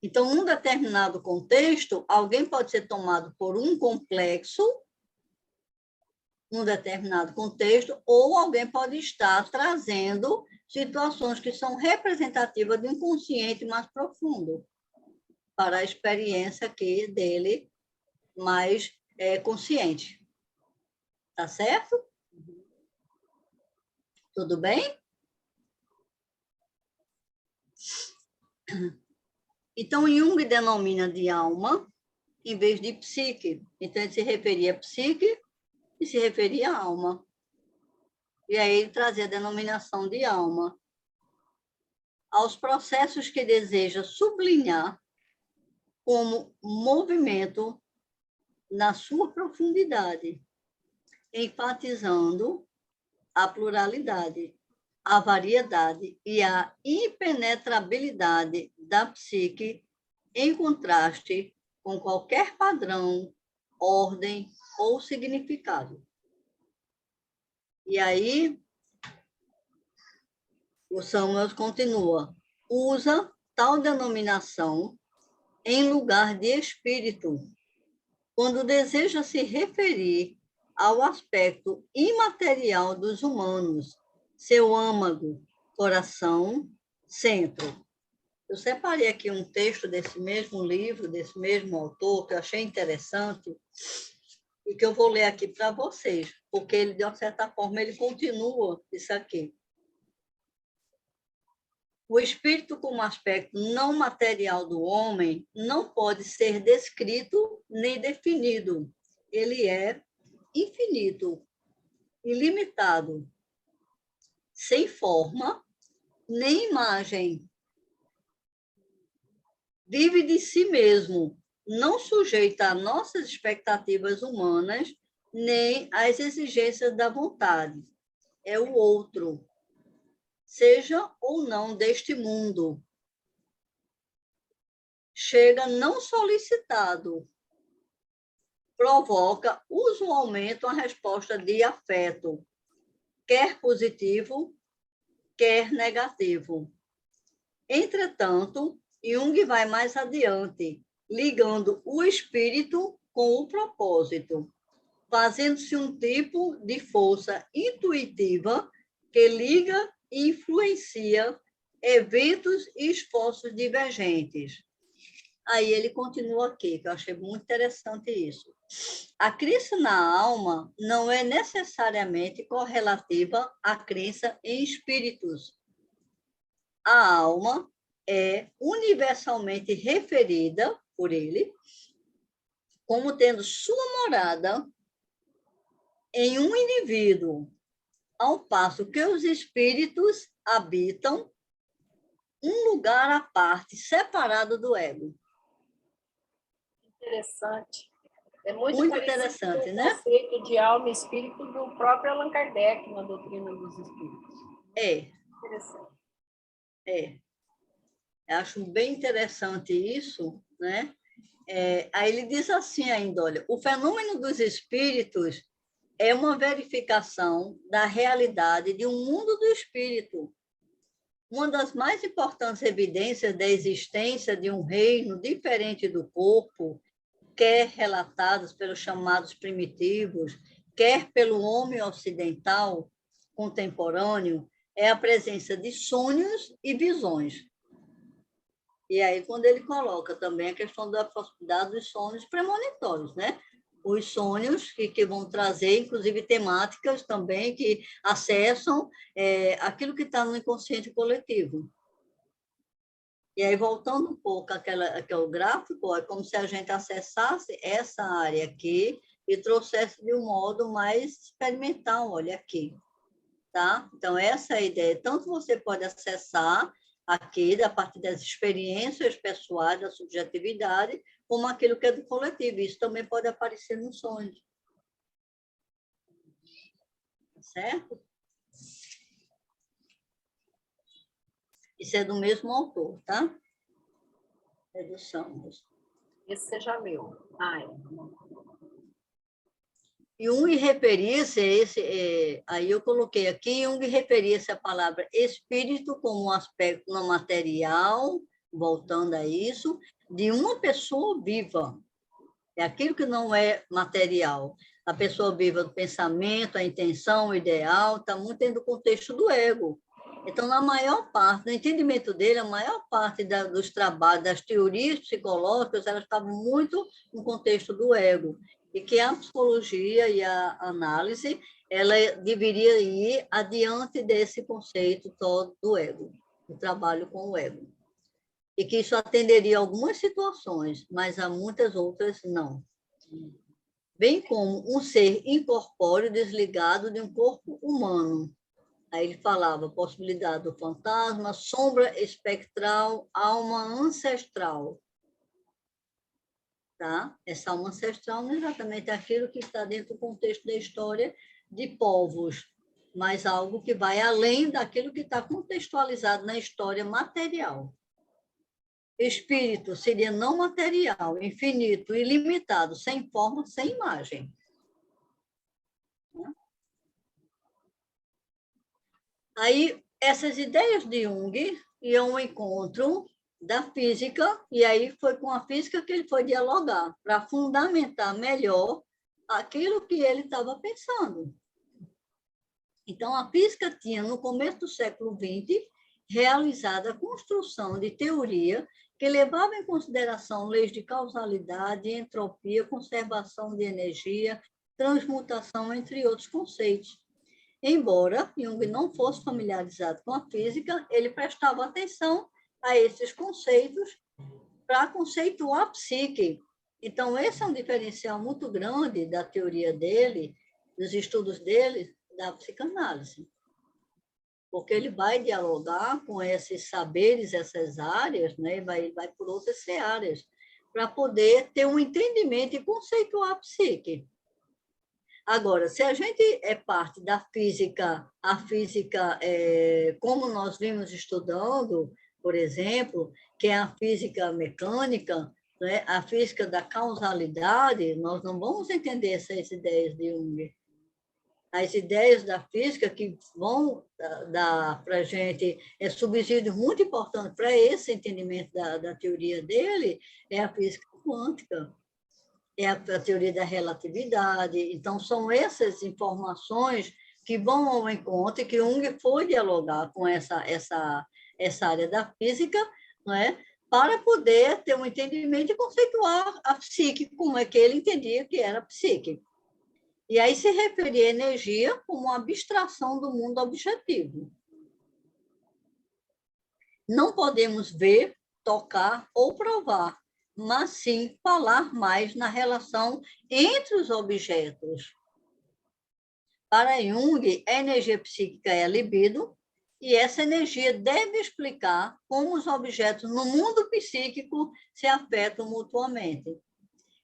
Então, num determinado contexto, alguém pode ser tomado por um complexo, num determinado contexto, ou alguém pode estar trazendo situações que são representativas de um consciente mais profundo, para a experiência aqui dele mais consciente. Tá certo? Tudo bem? Então, Jung denomina de alma em vez de psique. Então, ele se referia a psique e se referia à alma. E aí ele trazia a denominação de alma aos processos que deseja sublinhar como movimento na sua profundidade, enfatizando a pluralidade, a variedade e a impenetrabilidade da psique em contraste com qualquer padrão, ordem ou significado. E aí, o Samuel continua, usa tal denominação em lugar de espírito, quando deseja se referir ao aspecto imaterial dos humanos, seu âmago, coração, centro. Eu separei aqui um texto desse mesmo livro, desse mesmo autor, que eu achei interessante, e que eu vou ler aqui para vocês, porque ele, de uma certa forma, ele continua isso aqui. O espírito, como aspecto não material do homem, não pode ser descrito nem definido. Ele é infinito, ilimitado, sem forma nem imagem. Vive de si mesmo, não sujeita a nossas expectativas humanas, nem às exigências da vontade. É o outro, seja ou não deste mundo. Chega não solicitado, provoca usualmente uma resposta de afeto, quer positivo, quer negativo. Entretanto, Jung vai mais adiante, ligando o espírito com o propósito, fazendo-se um tipo de força intuitiva que liga e influencia eventos e esforços divergentes. Aí ele continua aqui, que eu achei muito interessante isso. A crença na alma não é necessariamente correlativa à crença em espíritos. A alma é universalmente referida por ele como tendo sua morada em um indivíduo, ao passo que os espíritos habitam um lugar à parte, separado do ego. Interessante. É muito interessante, com né? O conceito de alma e espírito do próprio Allan Kardec na doutrina dos espíritos. Interessante. Eu acho bem interessante isso, né? Aí ele diz assim ainda, olha, o fenômeno dos espíritos é uma verificação da realidade de um mundo do espírito. Uma das mais importantes evidências da existência de um reino diferente do corpo, quer relatados pelos chamados primitivos, quer pelo homem ocidental contemporâneo, é a presença de sonhos e visões. E aí, quando ele coloca também a questão da possibilidade dos sonhos premonitórios, né? Os sonhos que vão trazer, inclusive, temáticas também que acessam aquilo que está no inconsciente coletivo. E aí, voltando um pouco àquele gráfico, é como se a gente acessasse essa área aqui e trouxesse de um modo mais experimental, olha aqui. Tá? Então, essa é a ideia. Tanto você pode acessar aqui, da parte das experiências pessoais, da subjetividade, como aquilo que é do coletivo. Isso também pode aparecer nos sonhos. Certo? Isso é do mesmo autor, tá? É do Samos. Esse seja meu. Ai. Jung referia-se, aí eu coloquei aqui, Jung referia-se à palavra espírito como um aspecto não material, voltando a isso, de uma pessoa viva. É aquilo que não é material. A pessoa viva do pensamento, a intenção, o ideal, está muito dentro do contexto do ego. Então, na maior parte, no entendimento dele, a maior parte dos trabalhos, das teorias psicológicas, elas estavam muito no contexto do ego. E que a psicologia e a análise, ela deveria ir adiante desse conceito todo do ego, do trabalho com o ego. E que isso atenderia a algumas situações, mas a muitas outras não. Bem como um ser incorpóreo desligado de um corpo humano. Aí ele falava possibilidade do fantasma, sombra espectral, alma ancestral. Tá? Essa alma ancestral não é exatamente aquilo que está dentro do contexto da história de povos, mas algo que vai além daquilo que está contextualizado na história material. Espírito seria não material, infinito, ilimitado, sem forma, sem imagem. Aí, essas ideias de Jung iam ao encontro da física, e aí foi com a física que ele foi dialogar, para fundamentar melhor aquilo que ele estava pensando. Então, a física tinha, no começo do século XX, realizado a construção de teoria que levava em consideração leis de causalidade, entropia, conservação de energia, transmutação, entre outros conceitos. Embora Jung não fosse familiarizado com a física, ele prestava atenção a esses conceitos para conceituar a psique. Então, esse é um diferencial muito grande da teoria dele, dos estudos dele, da psicanálise. Porque ele vai dialogar com esses saberes, essas áreas, né? Vai por outras áreas, para poder ter um entendimento e conceituar a psique. Agora, se a gente é parte da física, a física, como nós vimos estudando, por exemplo, que é a física mecânica, né? A física da causalidade, nós não vamos entender essas ideias de Jung. As ideias da física que vão dar para a gente subsídio muito importante para esse entendimento da teoria dele é a física quântica, é a teoria da relatividade. Então, são essas informações que vão ao encontro e que Jung foi dialogar com essa área da física, não é? Para poder ter um entendimento e conceituar a psique, como é que ele entendia que era a psique. E aí se referia à energia como uma abstração do mundo objetivo. Não podemos ver, tocar ou provar, mas sim falar mais na relação entre os objetos. Para Jung, a energia psíquica é a libido, e essa energia deve explicar como os objetos no mundo psíquico se afetam mutuamente.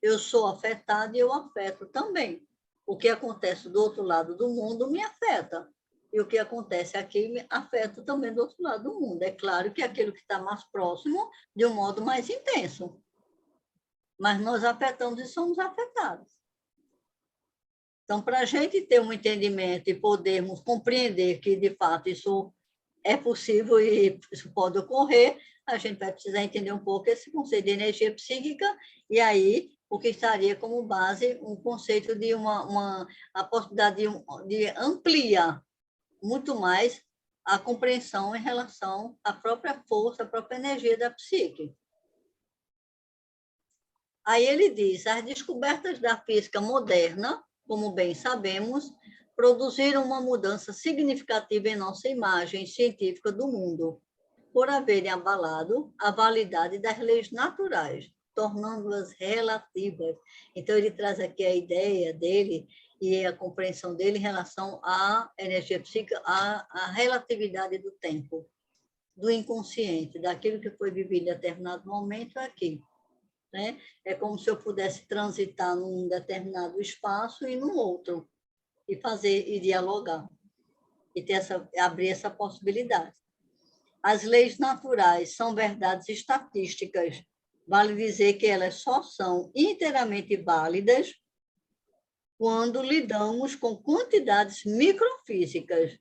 Eu sou afetada e eu afeto também. O que acontece do outro lado do mundo me afeta. E o que acontece aqui me afeta também do outro lado do mundo. É claro que aquilo que está mais próximo, de um modo mais intenso. Mas nós afetamos e somos afetados. Então, para a gente ter um entendimento e podermos compreender que, de fato, isso é possível e isso pode ocorrer, a gente vai precisar entender um pouco esse conceito de energia psíquica, e aí o que estaria como base um conceito de a possibilidade de ampliar muito mais a compreensão em relação à própria força, à própria energia da psique. Aí ele diz, as descobertas da física moderna, como bem sabemos, produziram uma mudança significativa em nossa imagem científica do mundo, por haverem abalado a validade das leis naturais, tornando-as relativas. Então, ele traz aqui a ideia dele e a compreensão dele em relação à energia psíquica, à relatividade do tempo. do inconsciente, daquilo que foi vivido em determinado momento aqui. Né? É como se eu pudesse transitar num determinado espaço e num outro, e fazer, e dialogar, e ter abrir essa possibilidade. As leis naturais são verdades estatísticas. Vale dizer que elas só são inteiramente válidas quando lidamos com quantidades microfísicas.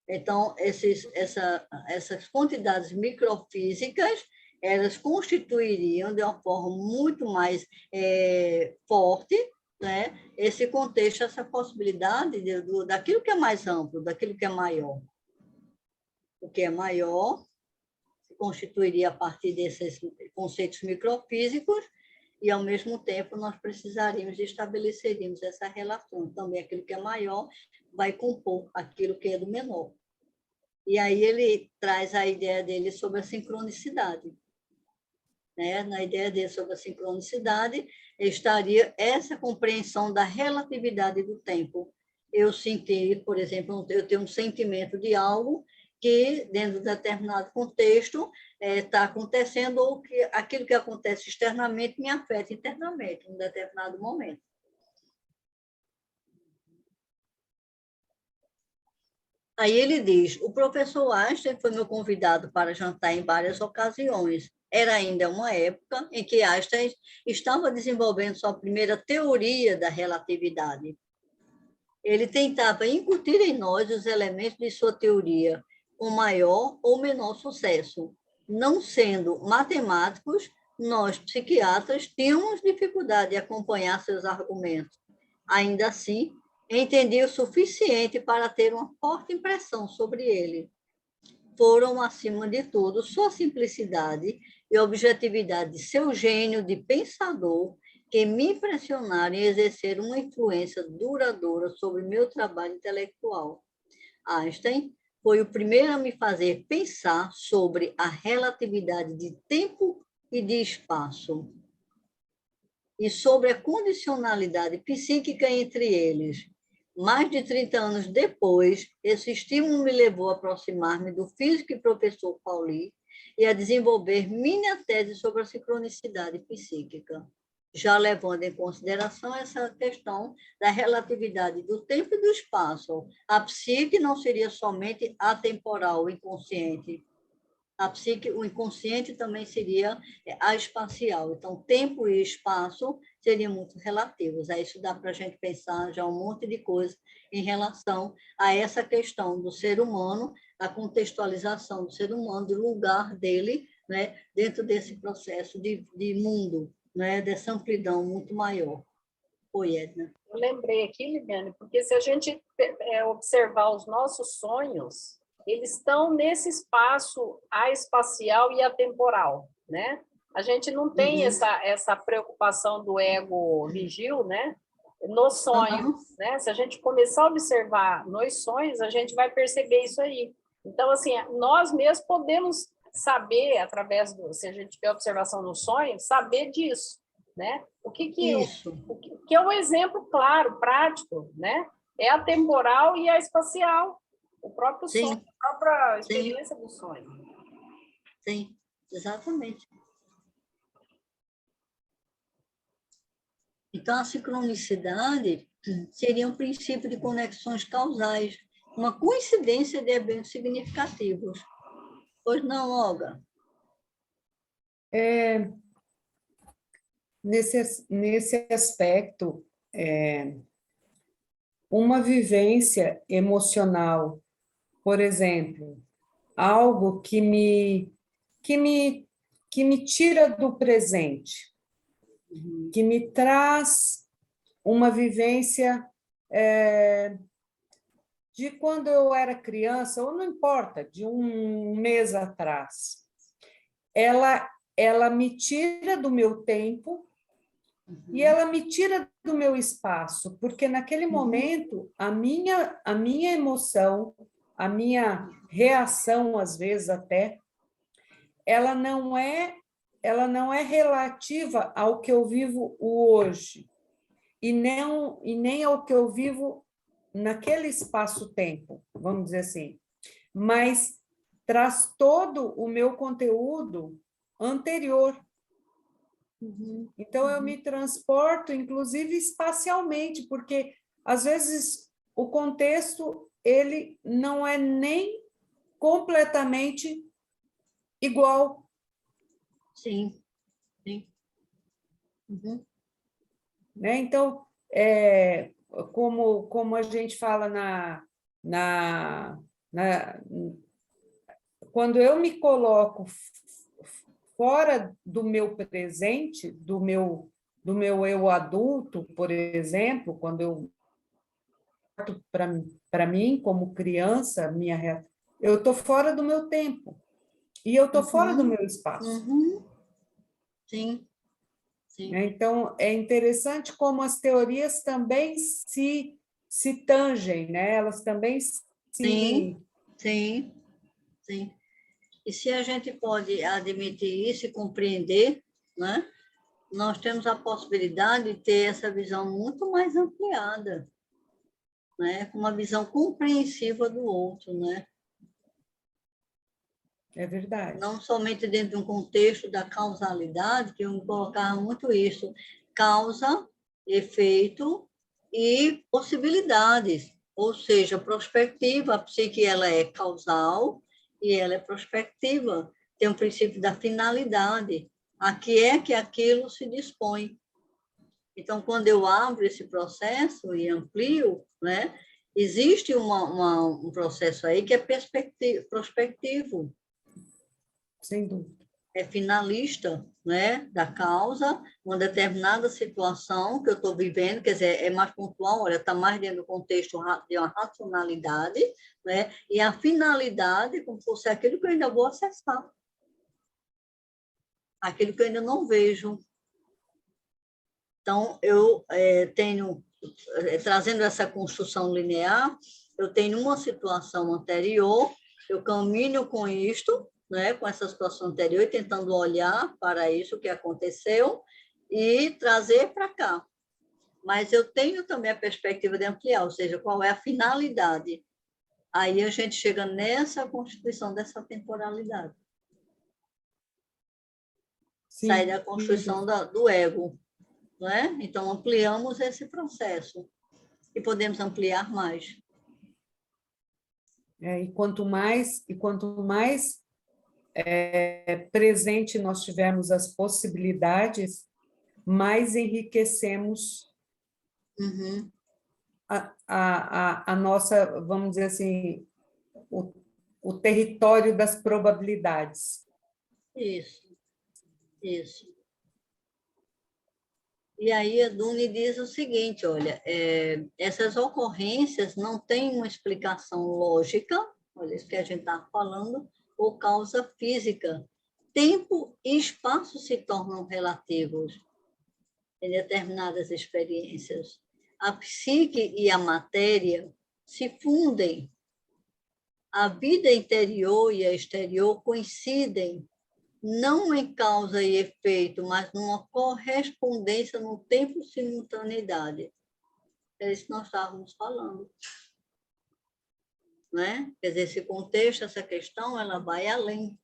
Então, essas quantidades microfísicas, elas constituiriam de uma forma muito mais forte, né, esse contexto, essa possibilidade daquilo que é mais amplo, daquilo que é maior. O que é maior se constituiria a partir desses conceitos microfísicos e, ao mesmo tempo, nós precisaríamos e estabeleceríamos essa relação. Também aquilo que é maior vai compor aquilo que é do menor. E aí ele traz a ideia dele sobre a sincronicidade. Né? Na ideia dele sobre a sincronicidade, estaria essa compreensão da relatividade do tempo. Eu sentir, por exemplo, eu tenho um sentimento de algo que, dentro de determinado contexto, está acontecendo, ou que aquilo que acontece externamente me afeta internamente, em um determinado momento. Aí ele diz, o professor Einstein foi meu convidado para jantar em várias ocasiões. Era ainda uma época em que Einstein estava desenvolvendo sua primeira teoria da relatividade. Ele tentava incutir em nós os elementos de sua teoria, com maior ou menor sucesso. Não sendo matemáticos, nós, psiquiatras, tínhamos dificuldade em acompanhar seus argumentos. Ainda assim, entendi o suficiente para ter uma forte impressão sobre ele. Foram, acima de tudo, sua simplicidade e objetividade de seu gênio de pensador que me impressionaram e exerceram uma influência duradoura sobre meu trabalho intelectual. Einstein foi o primeiro a me fazer pensar sobre a relatividade de tempo e de espaço e sobre a condicionalidade psíquica entre eles. Mais de 30 anos depois, esse estímulo me levou a aproximar-me do físico e professor Pauli e a desenvolver minha tese sobre a sincronicidade psíquica, já levando em consideração essa questão da relatividade do tempo e do espaço. A psique não seria somente atemporal, inconsciente. A psique, o inconsciente também seria espacial. Então, tempo e espaço seriam muito relativos. Aí isso dá para a gente pensar já um monte de coisa em relação a essa questão do ser humano, a contextualização do ser humano, do lugar dele, né, dentro desse processo de mundo, né, dessa amplidão muito maior. Oi, Edna. Eu lembrei aqui, Liliane, porque se a gente observar os nossos sonhos, eles estão nesse espaço espacial e atemporal, né? A gente não tem essa preocupação do ego vigil, né? Nos sonhos, né? Se a gente começar a observar nos sonhos, a gente vai perceber isso aí. Então, assim, nós mesmos podemos saber, através se a gente tiver observação no sonho, saber disso, né? O que é um exemplo claro, prático, né? É a temporal e a espacial. O próprio sonho, a própria experiência do sonho. Sim, exatamente. Então, a sincronicidade seria um princípio de conexões causais, uma coincidência de eventos significativos. Pois não, Olga? Nesse aspecto, uma vivência emocional, por exemplo, algo que me tira do presente, que me traz uma vivência de quando eu era criança, ou não importa, de um mês atrás. Ela me tira do meu tempo e ela me tira do meu espaço, porque naquele momento a minha emoção, a minha reação, às vezes até, ela não é relativa ao que eu vivo hoje, e nem ao que eu vivo naquele espaço-tempo, vamos dizer assim. Mas traz todo o meu conteúdo anterior. Então, eu me transporto, inclusive, espacialmente, porque, às vezes, o contexto ele não é nem completamente igual. Sim, sim. Uhum. Né? Então, como a gente fala quando eu me coloco fora do meu presente, do meu eu adulto, por exemplo, quando eu para mim, como criança, eu estou fora do meu tempo e eu estou fora do meu espaço. Uhum. Sim, sim. Né? Então, é interessante como as teorias também se tangem, né? Elas também Sim, sim, sim. E se a gente pode admitir isso e compreender, né? Nós temos a possibilidade de ter essa visão muito mais ampliada, né? Uma visão compreensiva do outro, né? É verdade. Não somente dentro de um contexto da causalidade, que eu colocava muito isso, causa, efeito e possibilidades, ou seja, prospectiva, a psique ela é causal e ela é prospectiva, tem um princípio da finalidade, a que é que aquilo se dispõe. Então, quando eu abro esse processo e amplio, né, existe um processo aí que é prospectivo, Sem dúvida. é finalista, né, da causa, uma determinada situação que eu estou vivendo, quer dizer, é mais pontual, olha, está mais dentro do contexto de uma racionalidade, né, e a finalidade como se fosse aquilo que eu ainda vou acessar, aquilo que eu ainda não vejo. Então, eu tenho, trazendo essa construção linear, eu tenho uma situação anterior, eu caminho com isto, né, com essa situação anterior, tentando olhar para isso que aconteceu e trazer para cá. Mas eu tenho também a perspectiva de ampliar, ou seja, qual é a finalidade. Aí a gente chega nessa constituição dessa temporalidade. Sim, Sai da constituição do ego. Não é? Então, ampliamos esse processo e podemos ampliar mais. e quanto mais presente nós tivermos as possibilidades, mais enriquecemos Uhum. a nossa, vamos dizer assim, o território das probabilidades. Isso, isso. E aí a Dune diz o seguinte, olha, essas ocorrências não têm uma explicação lógica, olha isso que a gente está falando, ou causa física. Tempo e espaço se tornam relativos em determinadas experiências. A psique e a matéria se fundem. A vida interior e a exterior coincidem não em causa e efeito, mas numa correspondência no tempo e simultaneidade. É isso que nós estávamos falando. Né? Quer dizer, esse contexto, essa questão, ela vai além.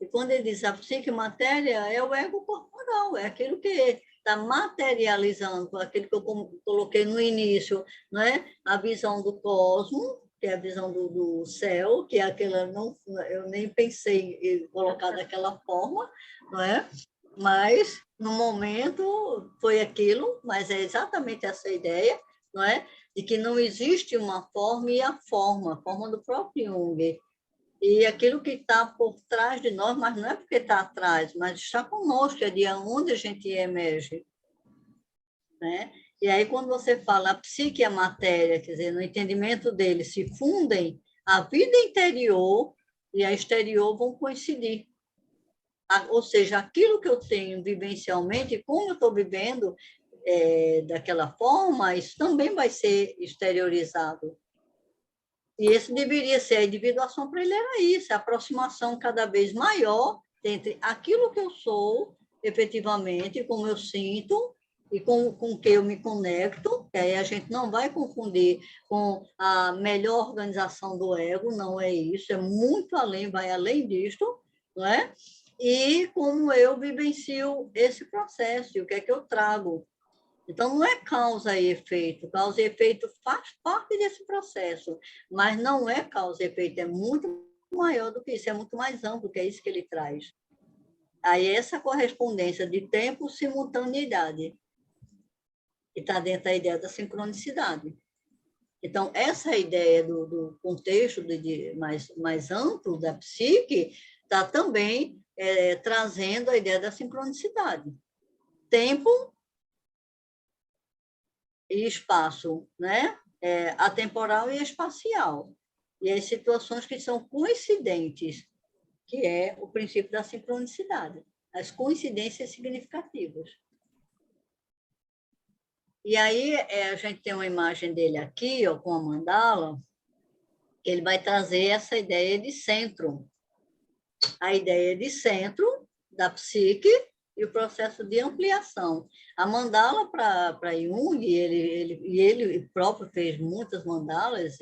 E quando ele diz a psique matéria, é o ego corporal, é aquilo que está materializando, aquilo que eu coloquei no início, né? A visão do cosmos, que é a visão do céu, que é aquela, não, eu nem pensei em colocar daquela forma, não é? Mas, no momento, foi aquilo, mas é exatamente essa ideia, não é? De que não existe uma forma e a forma do próprio Jung. E aquilo que está por trás de nós, mas não é porque está atrás, mas está conosco, é de onde a gente emerge. Né? E aí, quando você fala a psique e a matéria, quer dizer, no entendimento dele, se fundem, a vida interior e a exterior vão coincidir. Ou seja, aquilo que eu tenho vivencialmente, como eu estou vivendo daquela forma, isso também vai ser exteriorizado. E esse deveria ser a individuação para ele, era isso, a aproximação cada vez maior entre aquilo que eu sou, efetivamente, como eu sinto, e com que eu me conecto, que aí a gente não vai confundir com a melhor organização do ego, não é isso, é muito além, vai além disto, não é? E como eu vivencio esse processo, e o que é que eu trago. Então, não é causa e efeito faz parte desse processo, mas não é causa e efeito, é muito maior do que isso, é muito mais amplo, que é isso que ele traz. Aí, essa correspondência de tempo, simultaneidade, que está dentro da ideia da sincronicidade. Então, essa ideia do contexto mais amplo da psique está também trazendo a ideia da sincronicidade. Tempo e espaço, né? Atemporal e espacial. E as situações que são coincidentes, que é o princípio da sincronicidade, as coincidências significativas. E aí a gente tem uma imagem dele aqui, ó, com a mandala, que ele vai trazer essa ideia de centro. A ideia de centro da psique e o processo de ampliação. A mandala para Jung, ele próprio fez muitas mandalas,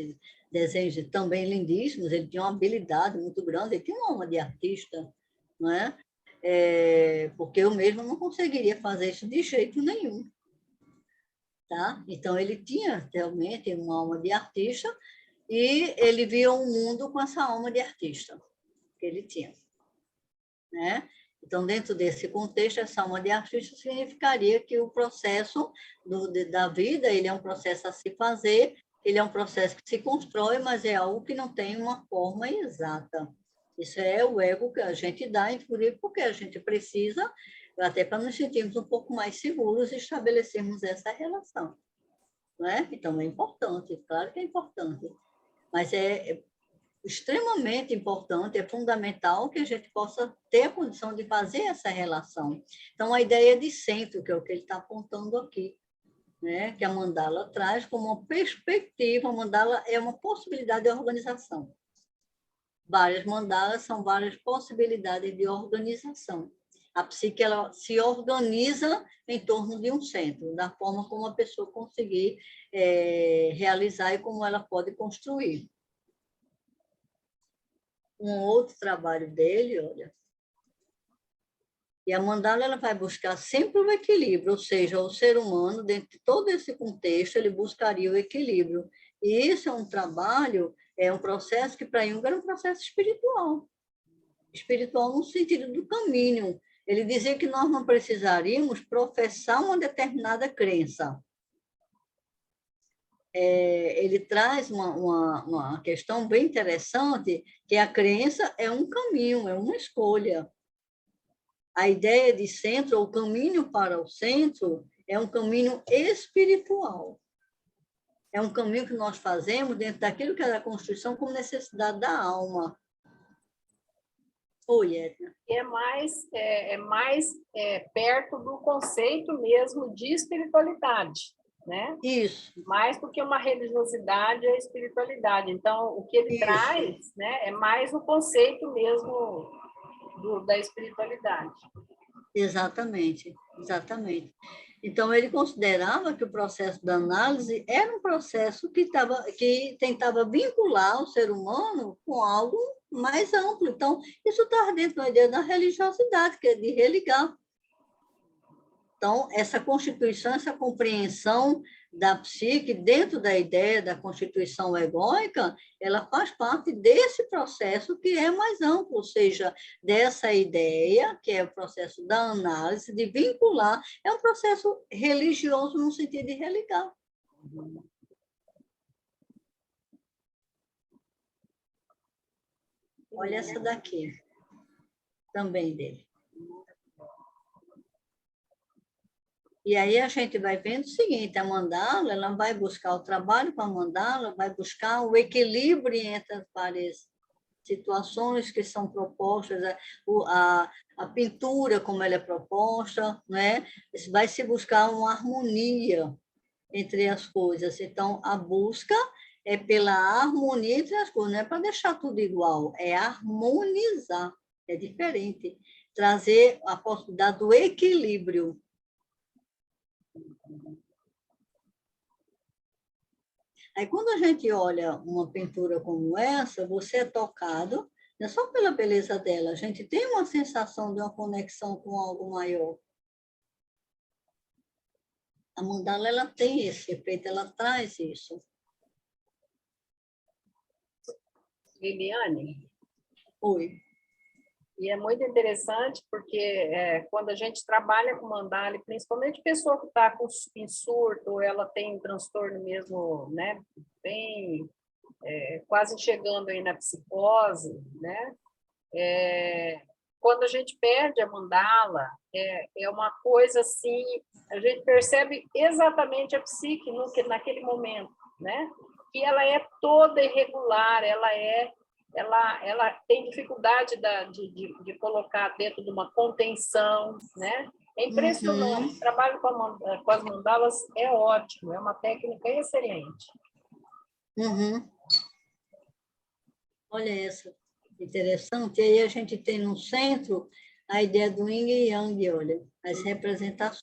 desenhos também lindíssimos, ele tinha uma habilidade muito grande, ele tinha uma alma de artista, não é? Porque eu mesmo não conseguiria fazer isso de jeito nenhum. Tá? Então, ele tinha realmente uma alma de artista e ele via o mundo com essa alma de artista que ele tinha. Né? Então, dentro desse contexto, essa alma de artista significaria que o processo da vida ele é um processo a se fazer, ele é um processo que se constrói, mas é algo que não tem uma forma exata. Isso é o ego que a gente dá, inclusive porque a gente precisa, até para nos sentirmos um pouco mais seguros e estabelecermos essa relação. Não é? Então, é importante, claro que é importante, mas é extremamente importante, é fundamental que a gente possa ter a condição de fazer essa relação. Então, a ideia de centro, que é o que ele está apontando aqui, né? Que a mandala traz como uma perspectiva, a mandala é uma possibilidade de organização. Várias mandalas são várias possibilidades de organização. A psique ela se organiza em torno de um centro, da forma como a pessoa conseguir realizar e como ela pode construir. Um outro trabalho dele, olha, e a mandala ela vai buscar sempre o equilíbrio, ou seja, o ser humano, dentro de todo esse contexto, ele buscaria o equilíbrio. E isso é um trabalho, é um processo que para Jung era um processo espiritual. Espiritual no sentido do caminho. Ele dizia que nós não precisaríamos professar uma determinada crença. Ele traz uma questão bem interessante, que a crença é um caminho, é uma escolha. A ideia de centro, ou caminho para o centro, é um caminho espiritual. É um caminho que nós fazemos dentro daquilo que é da Constituição como necessidade da alma. Oi, Edna. É mais perto do conceito mesmo de espiritualidade, né? Isso. Mais do que uma religiosidade, é a espiritualidade. Então, o que ele traz, né, é mais o conceito mesmo da espiritualidade. Exatamente, exatamente. Então, ele considerava que o processo da análise era um processo que tentava vincular o ser humano com algo mais amplo. Então, isso está dentro da ideia da religiosidade, que é de religar. Então, essa constituição, essa compreensão da psique dentro da ideia da constituição egóica, ela faz parte desse processo que é mais amplo, ou seja, dessa ideia, que é o processo da análise, de vincular, é um processo religioso no sentido de religar. Olha essa daqui, também dele. E aí a gente vai vendo o seguinte, a mandala, ela vai buscar o trabalho com a mandala, vai buscar o equilíbrio entre as várias situações que são propostas, a pintura como ela é proposta, né? Vai se buscar uma harmonia entre as coisas. Então, a busca é pela harmonia entre as coisas, não é para deixar tudo igual, é harmonizar, é diferente, trazer a possibilidade do equilíbrio. Aí, quando a gente olha uma pintura como essa, você é tocado, não é só pela beleza dela, a gente tem uma sensação de uma conexão com algo maior. A mandala, ela tem esse efeito, ela traz isso. Liliane, Oi. e é muito interessante porque quando a gente trabalha com mandala, e principalmente pessoa que está em surto, ela tem transtorno mesmo, né, bem quase chegando aí na psicose, né? Quando a gente perde a mandala, é uma coisa assim, a gente percebe exatamente a psique naquele momento, né? Que ela é toda irregular, ela tem dificuldade de colocar dentro de uma contenção, né? É impressionante. O trabalho com as mandalas é ótimo, é uma técnica excelente. Uhum. Olha essa, interessante. E aí a gente tem no centro a ideia do yin e yang, olha, as representações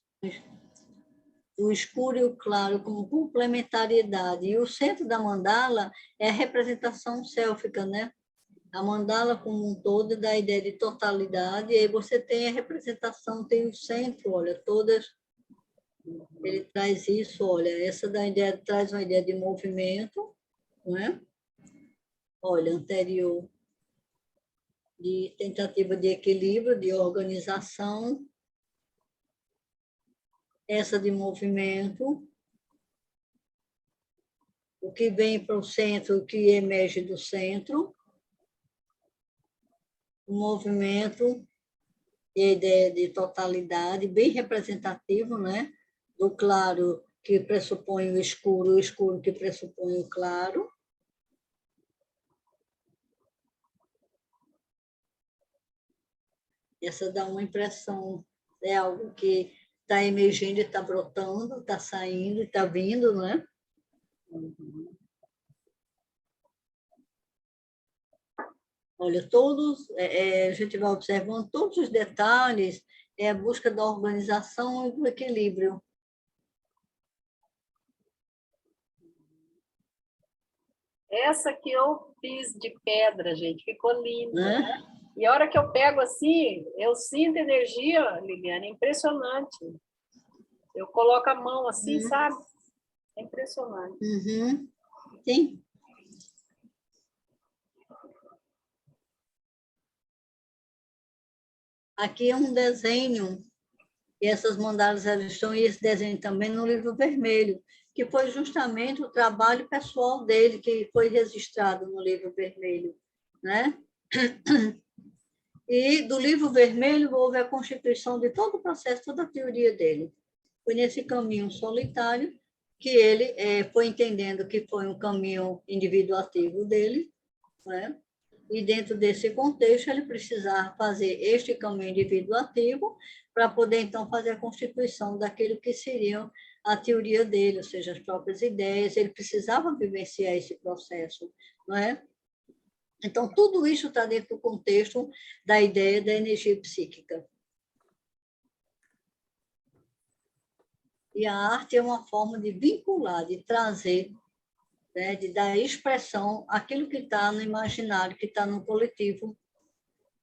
do escuro e o claro como complementariedade. E o centro da mandala é a representação célfica, né? A mandala como um todo dá a ideia de totalidade, e aí você tem a representação, tem o centro, olha, todas. Ele traz isso, olha, essa da ideia, traz uma ideia de movimento, não é? Olha, anterior, de tentativa de equilíbrio, de organização, essa de movimento, o que vem para o centro, o que emerge do centro, o movimento e a ideia de totalidade, bem representativo, né? Do claro que pressupõe o escuro que pressupõe o claro. Essa dá uma impressão, é algo que está emergindo, está brotando, está saindo, está vindo, não é? Olha, todos, a gente vai observando todos os detalhes, é a busca da organização e do equilíbrio. Essa que eu fiz de pedra, gente, ficou linda. Né? E a hora que eu pego assim, eu sinto energia, Liliane, é impressionante. Eu coloco a mão assim, sabe? É impressionante. Uhum. Sim. Aqui é um desenho, e essas mandalas elas estão, e esse desenho também no livro vermelho, que foi justamente o trabalho pessoal dele, que foi registrado no livro vermelho, né? E do livro vermelho houve a constituição de todo o processo, toda a teoria dele. Foi nesse caminho solitário que ele foi entendendo que foi um caminho individuativo dele, né? E dentro desse contexto ele precisava fazer este caminho individuativo para poder, então, fazer a constituição daquilo que seria a teoria dele, ou seja, as próprias ideias, ele precisava vivenciar esse processo, não é? Então, tudo isso está dentro do contexto da ideia da energia psíquica. E a arte é uma forma de vincular, de trazer, né, de dar expressão àquilo que está no imaginário, que está no coletivo,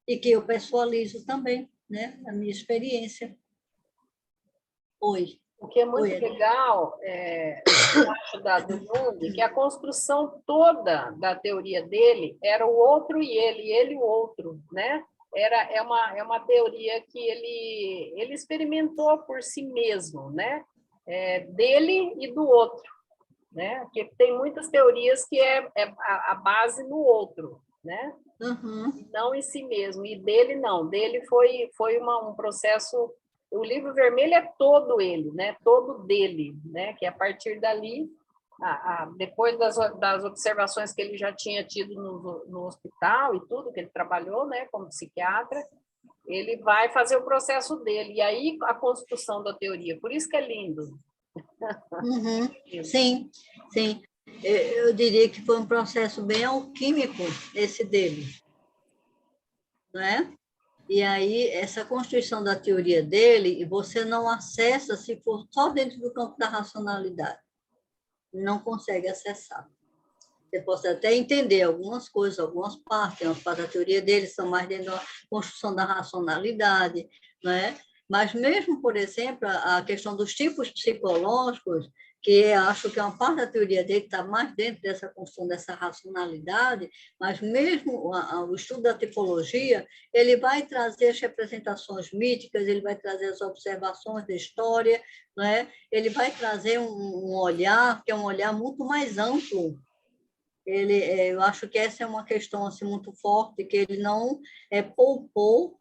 e que eu pessoalizo também, né, na minha experiência. Oi. O que é muito legal, eu acho, do Jung, que a construção toda da teoria dele era o outro e ele o outro, né? É uma teoria que ele experimentou por si mesmo, né? Dele e do outro, né? Porque tem muitas teorias que é a base no outro, né? Uhum. Não em si mesmo, e dele não, dele foi um processo. O livro vermelho é todo ele, né? Todo dele, né? Que a partir dali, depois das observações que ele já tinha tido no hospital e tudo, que ele trabalhou, né? Como psiquiatra, ele vai fazer o processo dele, e aí a construção da teoria, por isso que é lindo. Uhum. Sim, sim. Eu diria que foi um processo bem alquímico esse dele, não é? E aí, essa constituição da teoria dele, você não acessa se for só dentro do campo da racionalidade. Não consegue acessar. Você pode até entender algumas coisas, algumas partes da teoria dele são mais dentro da construção da racionalidade, né? Mas mesmo, por exemplo, a questão dos tipos psicológicos, que acho que é uma parte da teoria dele que está mais dentro dessa construção dessa racionalidade, mas mesmo o estudo da tipologia, ele vai trazer as representações míticas, ele vai trazer as observações da história, né? Ele vai trazer um olhar que é um olhar muito mais amplo. Eu acho que essa é uma questão assim, muito forte, que ele não poupou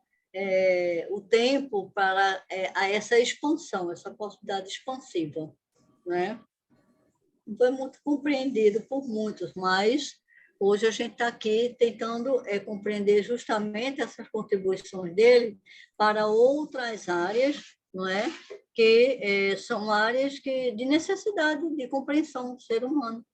o tempo para a essa expansão, essa possibilidade expansiva, né? Não foi muito compreendido por muitos, mas hoje a gente está aqui tentando compreender justamente essas contribuições dele para outras áreas, não é? Que são áreas de necessidade de compreensão do ser humano.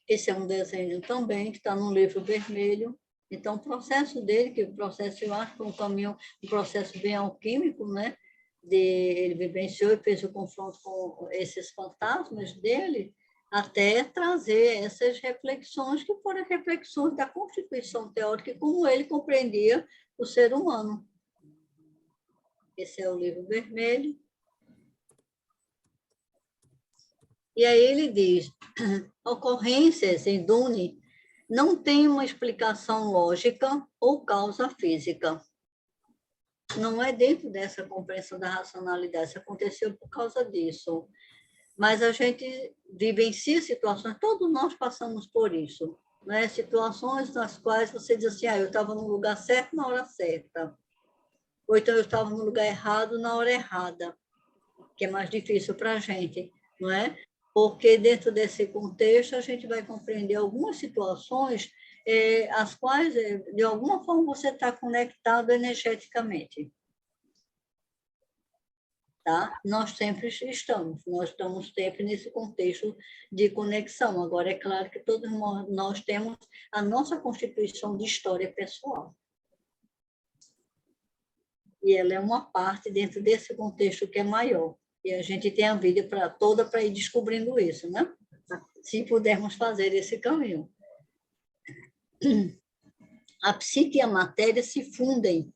Esse é um desenho também, que está no livro vermelho. Então, o processo dele, que o processo, eu acho que é um caminho, um processo bem alquímico, né? Ele vivenciou e fez o confronto com esses fantasmas dele, até trazer essas reflexões, que foram reflexões da constituição teórica, e como ele compreendia o ser humano. Esse é o livro vermelho. E aí ele diz, ocorrências em Dune não têm uma explicação lógica ou causa física. Não é dentro dessa compreensão da racionalidade, isso aconteceu por causa disso. Mas a gente vivencia situações, todos nós passamos por isso, né? Situações nas quais você diz assim, eu estava no lugar certo na hora certa, ou então eu estava no lugar errado na hora errada, que é mais difícil para a gente, não é? Porque dentro desse contexto a gente vai compreender algumas situações as quais, de alguma forma, você está conectado energeticamente. Tá? Nós estamos sempre nesse contexto de conexão. Agora, é claro que todos nós temos a nossa constituição de história pessoal. E ela é uma parte dentro desse contexto que é maior. E a gente tem a vida toda para ir descobrindo isso, né? Se pudermos fazer esse caminho. A psique e a matéria se fundem.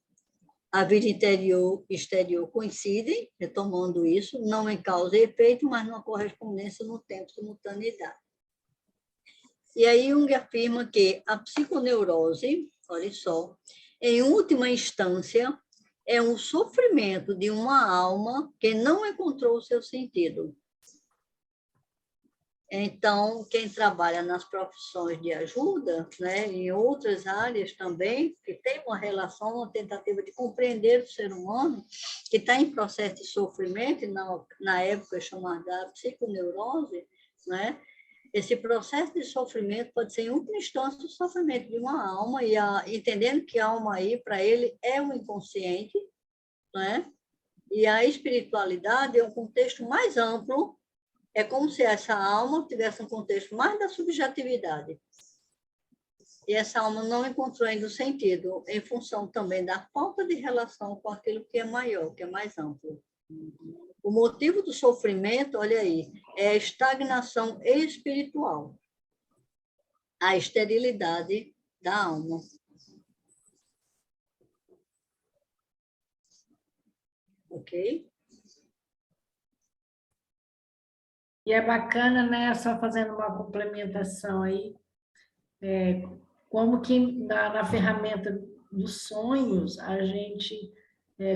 A vida interior e exterior coincidem, retomando isso, não em causa e efeito, mas numa correspondência no tempo, simultaneidade. E aí Jung afirma que a psiconeurose, olha só, em última instância, é um sofrimento de uma alma que não encontrou o seu sentido. Então, quem trabalha nas profissões de ajuda, né, em outras áreas também, que tem uma relação, uma tentativa de compreender o ser humano, que está em processo de sofrimento, na época chamada psiconeurose, né, esse processo de sofrimento pode ser, em última instância, o sofrimento de uma alma, e entendendo que a alma aí, para ele, é o inconsciente, né? E a espiritualidade é um contexto mais amplo, é como se essa alma tivesse um contexto mais da subjetividade. E essa alma não encontrou ainda o sentido, em função também da falta de relação com aquilo que é maior, que é mais amplo. O motivo do sofrimento, olha aí, é a estagnação espiritual, a esterilidade da alma. Ok? E é bacana, né, só fazendo uma complementação aí, como que na ferramenta dos sonhos a gente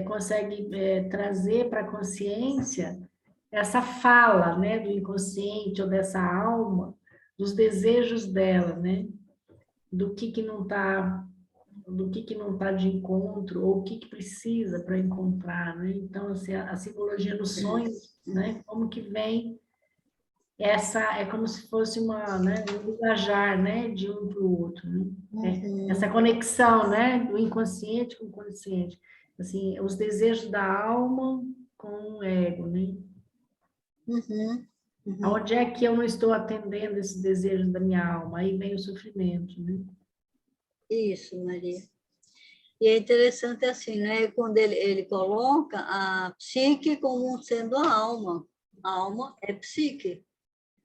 consegue trazer para a consciência essa fala, né, do inconsciente ou dessa alma, dos desejos dela, né, do que não está de encontro, ou o que precisa para encontrar, né? Então, assim, a simbologia dos sonhos, né? Como que vem é como se fosse um engajar, né? De um para o outro, né? Essa conexão, né? Do inconsciente com o consciente. Assim, os desejos da alma com o ego, né? Onde é que eu não estou atendendo esses desejos da minha alma? Aí vem o sofrimento, né? Isso, Maria. E é interessante assim, né? Quando ele coloca a psique como sendo a alma. A alma é psique,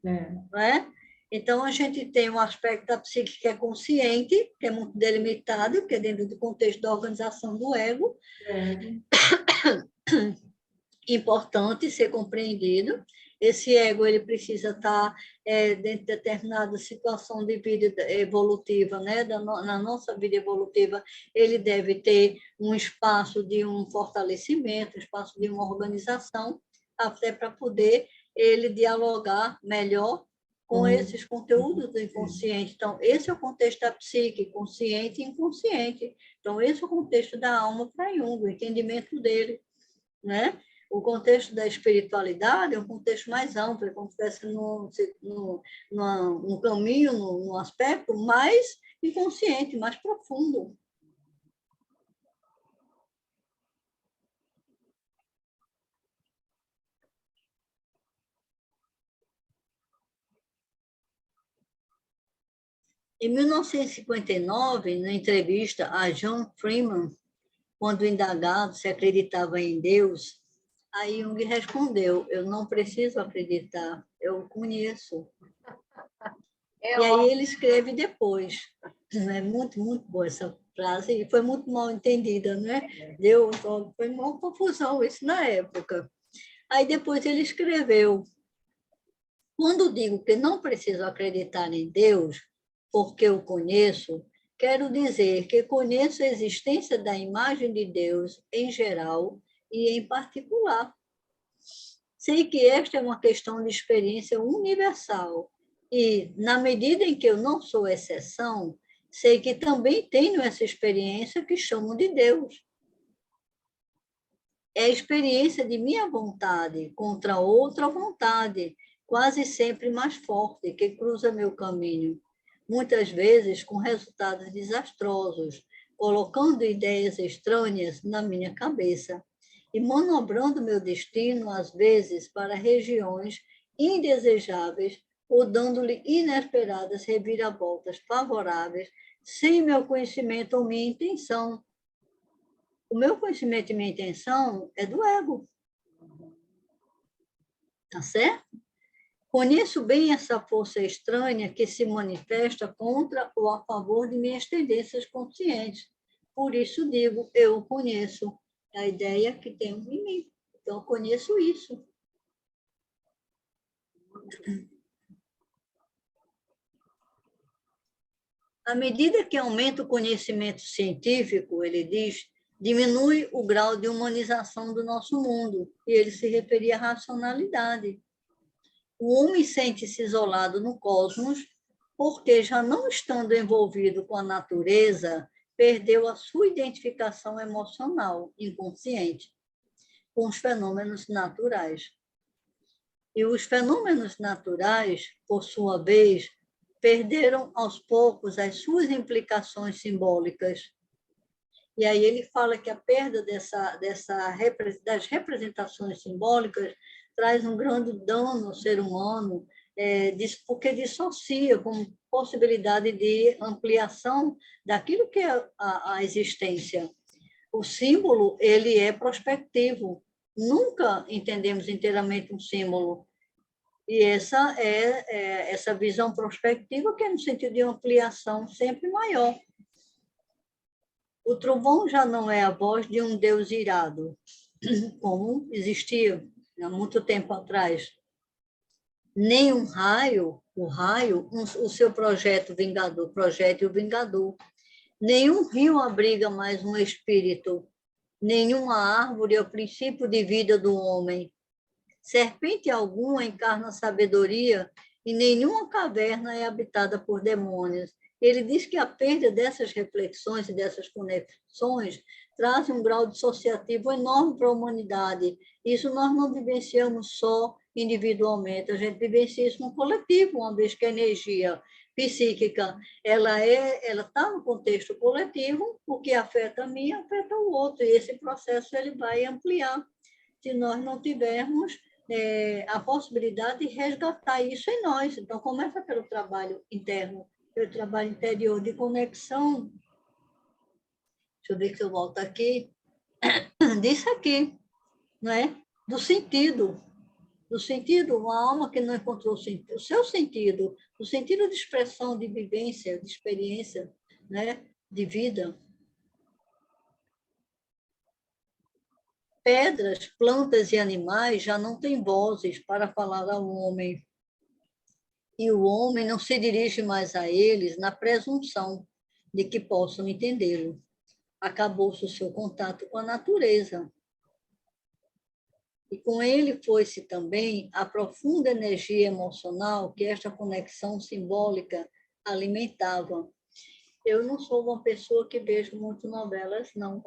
não é? Então, a gente tem um aspecto da psique que é consciente, que é muito delimitado, que é dentro do contexto da organização do ego, importante ser compreendido. Esse ego ele precisa estar dentro de determinada situação de vida evolutiva, né? Na nossa vida evolutiva, ele deve ter um espaço de um fortalecimento, um espaço de uma organização, até para poder ele dialogar melhor com esses conteúdos do inconsciente. Então, esse é o contexto da psique, consciente e inconsciente. Então, esse é o contexto da alma para Jung, o entendimento dele, né? O contexto da espiritualidade é um contexto mais amplo, é como se estivesse num caminho, num aspecto mais inconsciente, mais profundo. Em 1959, na entrevista a John Freeman, quando indagado se acreditava em Deus, aí Jung respondeu: eu não preciso acreditar, eu o conheço. E aí ele escreve depois. É muito, muito boa essa frase, e foi muito mal entendida, né? Foi uma confusão isso na época. Aí depois ele escreveu: quando digo que não preciso acreditar em Deus, porque o conheço, quero dizer que conheço a existência da imagem de Deus em geral e em particular. Sei que esta é uma questão de experiência universal e, na medida em que eu não sou exceção, sei que também tenho essa experiência que chamo de Deus. É a experiência de minha vontade contra outra vontade, quase sempre mais forte, que cruza meu caminho, muitas vezes com resultados desastrosos, colocando ideias estranhas na minha cabeça e manobrando meu destino, às vezes, para regiões indesejáveis ou dando-lhe inesperadas reviravoltas favoráveis, sem meu conhecimento ou minha intenção. O meu conhecimento e minha intenção é do ego. Tá certo? Conheço bem essa força estranha que se manifesta contra ou a favor de minhas tendências conscientes. Por isso digo, eu conheço a ideia que tenho em mim. Então, eu conheço isso. À medida que aumenta o conhecimento científico, ele diz, diminui o grau de humanização do nosso mundo, e ele se referia à racionalidade. O homem sente-se isolado no cosmos porque, já não estando envolvido com a natureza, perdeu a sua identificação emocional, inconsciente, com os fenômenos naturais. E os fenômenos naturais, por sua vez, perderam aos poucos as suas implicações simbólicas. E aí ele fala que a perda das representações simbólicas traz um grande dano ao ser humano, porque dissocia como possibilidade de ampliação daquilo que é a existência. O símbolo, ele é prospectivo. Nunca entendemos inteiramente um símbolo. E essa visão prospectiva, que é no sentido de ampliação sempre maior. O trovão já não é a voz de um Deus irado, como existia há muito tempo atrás. Nem um raio, o seu projeto vingador, projétil vingador. Nenhum rio abriga mais um espírito. Nenhuma árvore é o princípio de vida do homem. Serpente alguma encarna sabedoria e nenhuma caverna é habitada por demônios. Ele diz que a perda dessas reflexões e dessas conexões traz um grau dissociativo enorme para a humanidade. Isso nós não vivenciamos só individualmente, a gente vivencia isso no coletivo, uma vez que a energia psíquica ela está no contexto coletivo, o que afeta a mim afeta o outro, e esse processo ele vai ampliar se nós não tivermos a possibilidade de resgatar isso em nós. Então, começa pelo trabalho interno, pelo trabalho interior de conexão deixa eu ver se eu volto aqui, disse aqui, não é? Do sentido, uma alma que não encontrou o seu sentido, o sentido de expressão, de vivência, de experiência, né? De vida. Pedras, plantas e animais já não têm vozes para falar ao homem. E o homem não se dirige mais a eles na presunção de que possam entendê-lo. Acabou-se o seu contato com a natureza. E com ele foi-se também a profunda energia emocional que esta conexão simbólica alimentava. Eu não sou uma pessoa que vejo muito novelas, não.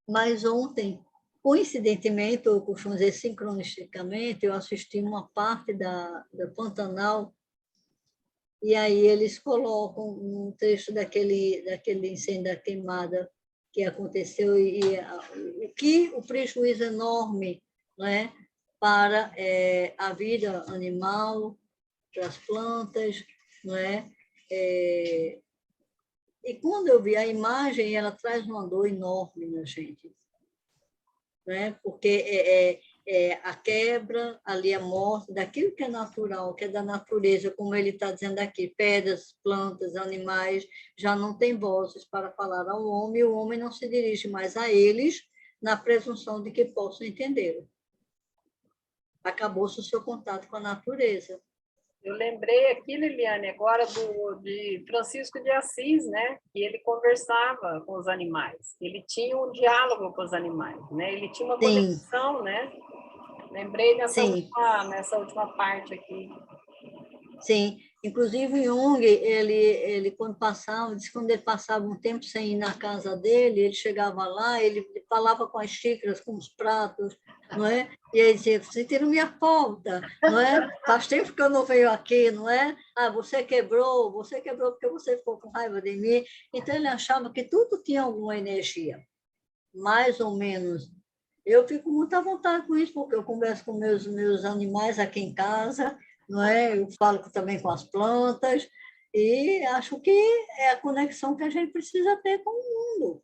Mas ontem, coincidentemente, ou costumo dizer sincronisticamente, eu assisti uma parte da Pantanal, e aí eles colocam um trecho daquele incêndio da queimada que aconteceu, e o prejuízo enorme, né, para a vida animal, para as plantas, não é? E quando eu vi a imagem, ela traz uma dor enorme na gente, né? Porque a quebra, ali a morte daquilo que é natural, que é da natureza, como ele está dizendo aqui, pedras, plantas, animais, já não têm vozes para falar ao homem, e o homem não se dirige mais a eles na presunção de que possam entendê-lo. Acabou-se o seu contato com a natureza. Eu lembrei aqui, Liliane, agora de Francisco de Assis, né? Que ele conversava com os animais, ele tinha um diálogo com os animais, né? Ele tinha uma conexão, né? Lembrei nessa última parte aqui. Sim, inclusive Jung, ele quando ele passava um tempo sem ir na casa dele, ele chegava lá, ele falava com as xícaras, com os pratos, não é? E ele dizia, sentiram minha falta, não é? Faz tempo que eu não venho aqui, não é? Ah, você quebrou porque você ficou com raiva de mim. Então, ele achava que tudo tinha alguma energia, mais ou menos. Eu fico muito à vontade com isso, porque eu converso com meus animais aqui em casa, não é? Eu falo também com as plantas, e acho que é a conexão que a gente precisa ter com o mundo.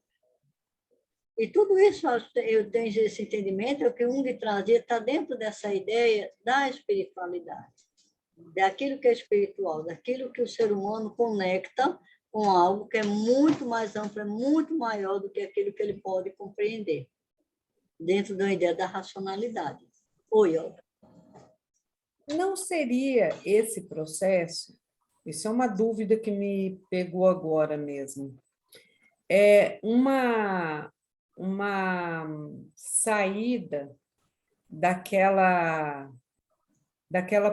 E tudo isso, eu tenho esse entendimento, é o que o Jung trazia, está dentro dessa ideia da espiritualidade, daquilo que é espiritual, daquilo que o ser humano conecta com algo que é muito mais amplo, é muito maior do que aquilo que ele pode compreender, dentro da ideia da racionalidade. Oi, Olga. Não seria esse processo, isso é uma dúvida que me pegou agora mesmo, uma saída daquela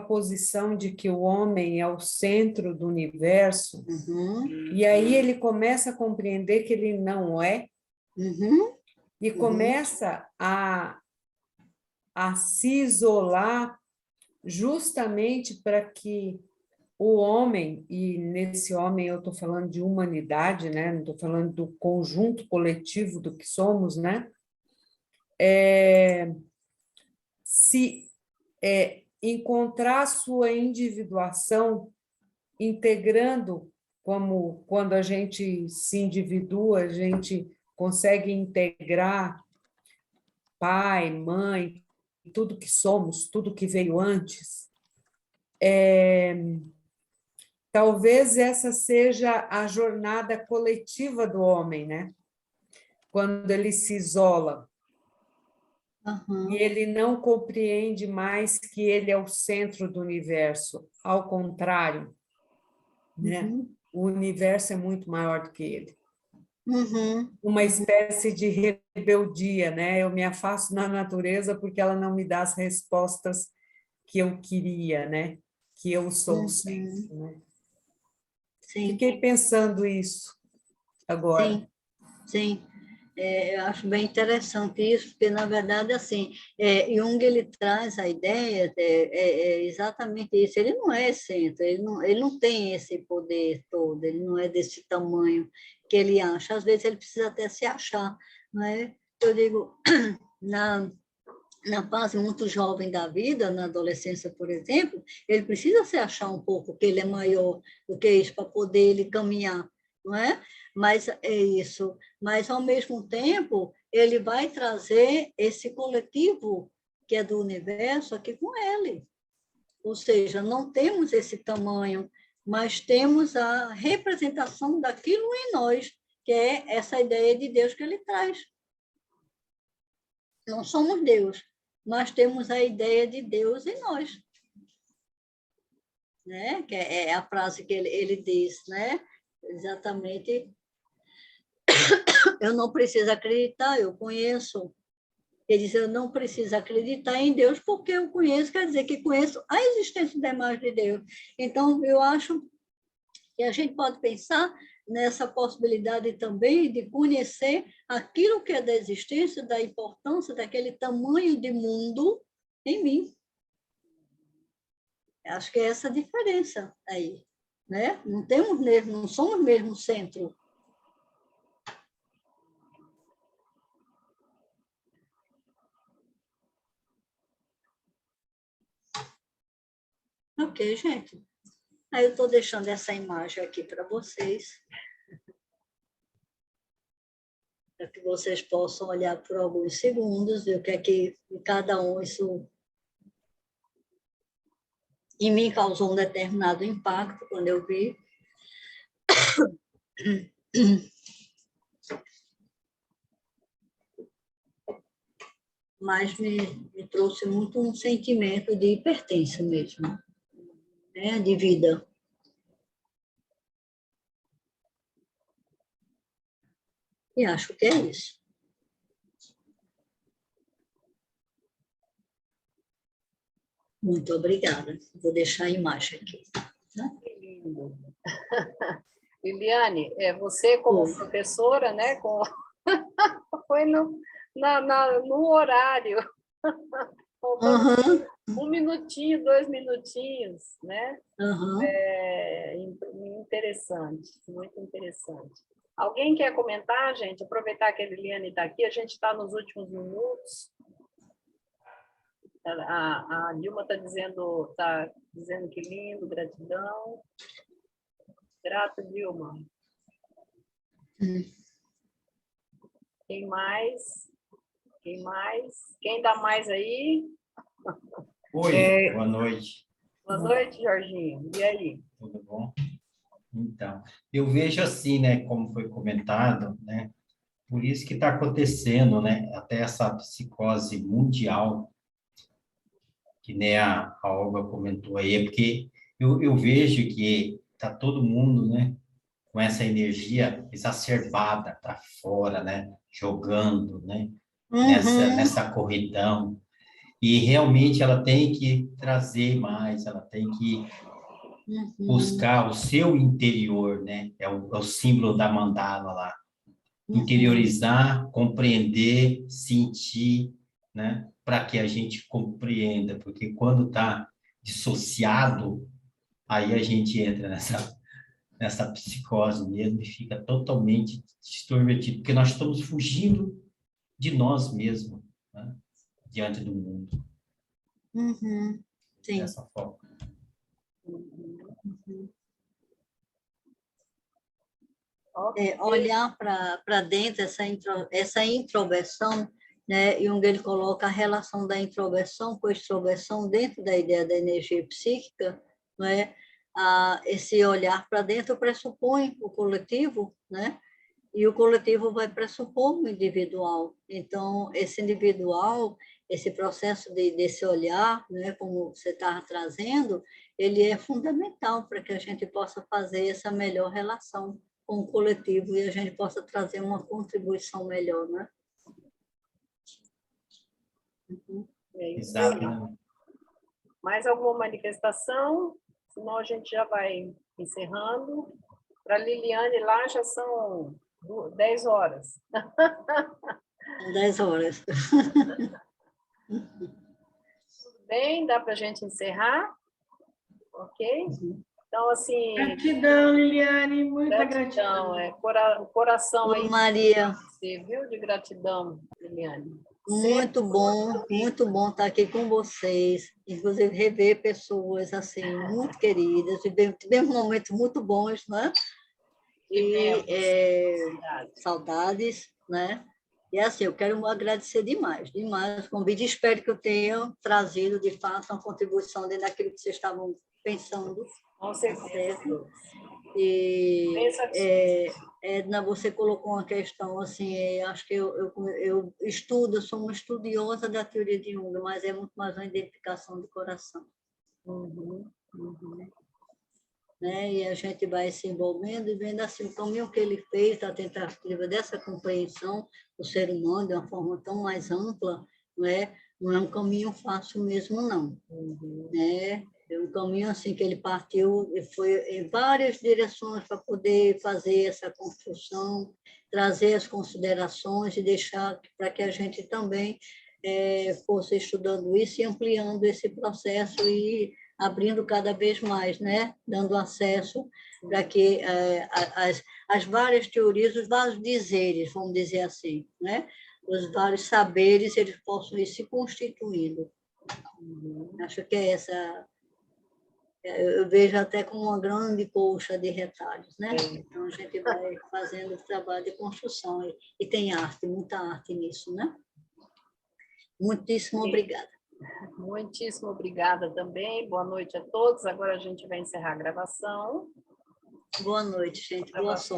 posição de que o homem é o centro do universo, e aí ele começa a compreender que ele não é, e começa a se isolar justamente para que o homem, e nesse homem eu estou falando de humanidade, né? Não estou falando do conjunto coletivo do que somos, né? Encontrar sua individuação, integrando, como quando a gente se individua, a gente consegue integrar pai, mãe, tudo que somos, tudo que veio antes. Talvez essa seja a jornada coletiva do homem, né? Quando ele se isola. E ele não compreende mais que ele é o centro do universo. Ao contrário, né? O universo é muito maior do que ele. Uma espécie de rebeldia, né? Eu me afasto da natureza porque ela não me dá as respostas que eu queria, né? Que eu sou o centro, né? Sim. Fiquei pensando isso agora. Sim. Eu acho bem interessante isso, porque, na verdade, assim, Jung ele traz a ideia, exatamente isso, ele não é centro, ele não tem esse poder todo, ele não é desse tamanho que ele acha, às vezes ele precisa até se achar, não é? Eu digo, na fase muito jovem da vida, na adolescência, por exemplo, ele precisa se achar um pouco que ele é maior do que isso, para poder ele caminhar, não é? Mas é isso. Mas, ao mesmo tempo, ele vai trazer esse coletivo que é do universo aqui com ele. Ou seja, não temos esse tamanho, mas temos a representação daquilo em nós, que é essa ideia de Deus que ele traz. Não somos Deus, mas temos a ideia de Deus em nós. Né? Que é a frase que ele diz, né? Exatamente. Eu não preciso acreditar, eu conheço. Ele diz, eu não preciso acreditar em Deus porque eu conheço, quer dizer que conheço a existência da imagem de Deus. Então, eu acho que a gente pode pensar nessa possibilidade também de conhecer aquilo que é da existência, da importância daquele tamanho de mundo em mim. Acho que é essa a diferença aí, né? Não somos mesmo centro. Ok, gente. Aí eu estou deixando essa imagem aqui para vocês, para que vocês possam olhar por alguns segundos, ver o que é que cada um isso em mim causou um determinado impacto quando eu vi. Mas me trouxe muito um sentimento de pertença mesmo, né? De vida. E acho que é isso. Muito obrigada. Vou deixar a imagem aqui. Tá? Que lindo. Liliane, você como professora, né, foi no horário. Uhum. 1 minutinho, 2 minutinhos, né? Uhum. Interessante, muito interessante. Alguém quer comentar, gente? Aproveitar que a Liliane está aqui, a gente está nos últimos minutos. A Dilma está dizendo que lindo, gratidão. Grata, Dilma. Quem mais? Quem dá mais aí? Oi, boa noite. Boa noite, Jorginho. E aí? Tudo bom? Então, eu vejo assim, né, como foi comentado, né, por isso que está acontecendo, né, até essa psicose mundial, que né, a Olga comentou aí, é porque eu vejo que está todo mundo, né, com essa energia exacerbada para fora, né, jogando, né, nessa corridão. E realmente ela tem que trazer mais, ela tem que buscar o seu interior, né? É o símbolo da mandala lá. Interiorizar, compreender, sentir, né? Para que a gente compreenda, porque quando está dissociado, aí a gente entra nessa psicose mesmo e fica totalmente distorcido, porque nós estamos fugindo de nós mesmos, né? Diante do mundo. Sim. Dessa forma. Olhar para dentro, essa introversão, né? Jung ele coloca a relação da introversão com a extroversão dentro da ideia da energia psíquica, né? Esse olhar para dentro pressupõe o coletivo, né? E o coletivo vai pressupor o individual. Então, esse individual, esse processo desse olhar, né, como você está trazendo, ele é fundamental para que a gente possa fazer essa melhor relação com o coletivo e a gente possa trazer uma contribuição melhor, né? Exato. Mais alguma manifestação? Senão a gente já vai encerrando. Para a Liliane lá já são 10 horas. 10 horas. Tudo bem? Dá para a gente encerrar? Ok? Então, assim... Gratidão, Liliane, muita gratidão. O coração aí... Maria. Você viu? De gratidão, Liliane. Muito bom estar aqui com vocês, inclusive rever pessoas assim muito queridas, tivemos momentos muito bons, né? E Tivemos. saudades, né? E assim, eu quero agradecer demais o convite. Espero que eu tenha trazido, de fato, uma contribuição dentro daquilo que vocês estavam pensando. Com certeza. Certo? E, Bem satisfeita. Edna, você colocou uma questão, assim, acho que eu estudo, eu sou uma estudiosa da teoria de Jung, mas é muito mais uma identificação de coração. Né? E a gente vai se envolvendo e vendo assim, o caminho que ele fez, a tentativa dessa compreensão do ser humano de uma forma tão mais ampla, né? Não é um caminho fácil mesmo, não. Né? É um caminho assim que ele partiu e foi em várias direções para poder fazer essa construção, trazer as considerações e deixar para que a gente também fosse estudando isso e ampliando esse processo e abrindo cada vez mais, né? Dando acesso para que as várias teorias, os vários dizeres, vamos dizer assim, né? Os vários saberes, eles possam ir se constituindo. Acho que é essa... Eu vejo até como uma grande colcha de retalhos, né? Então, a gente vai fazendo o trabalho de construção e tem arte, muita arte nisso, né? Muitíssimo obrigada. Muitíssimo obrigada também. Boa noite a todos. Agora a gente vai encerrar a gravação. Boa noite, gente. Boa sorte.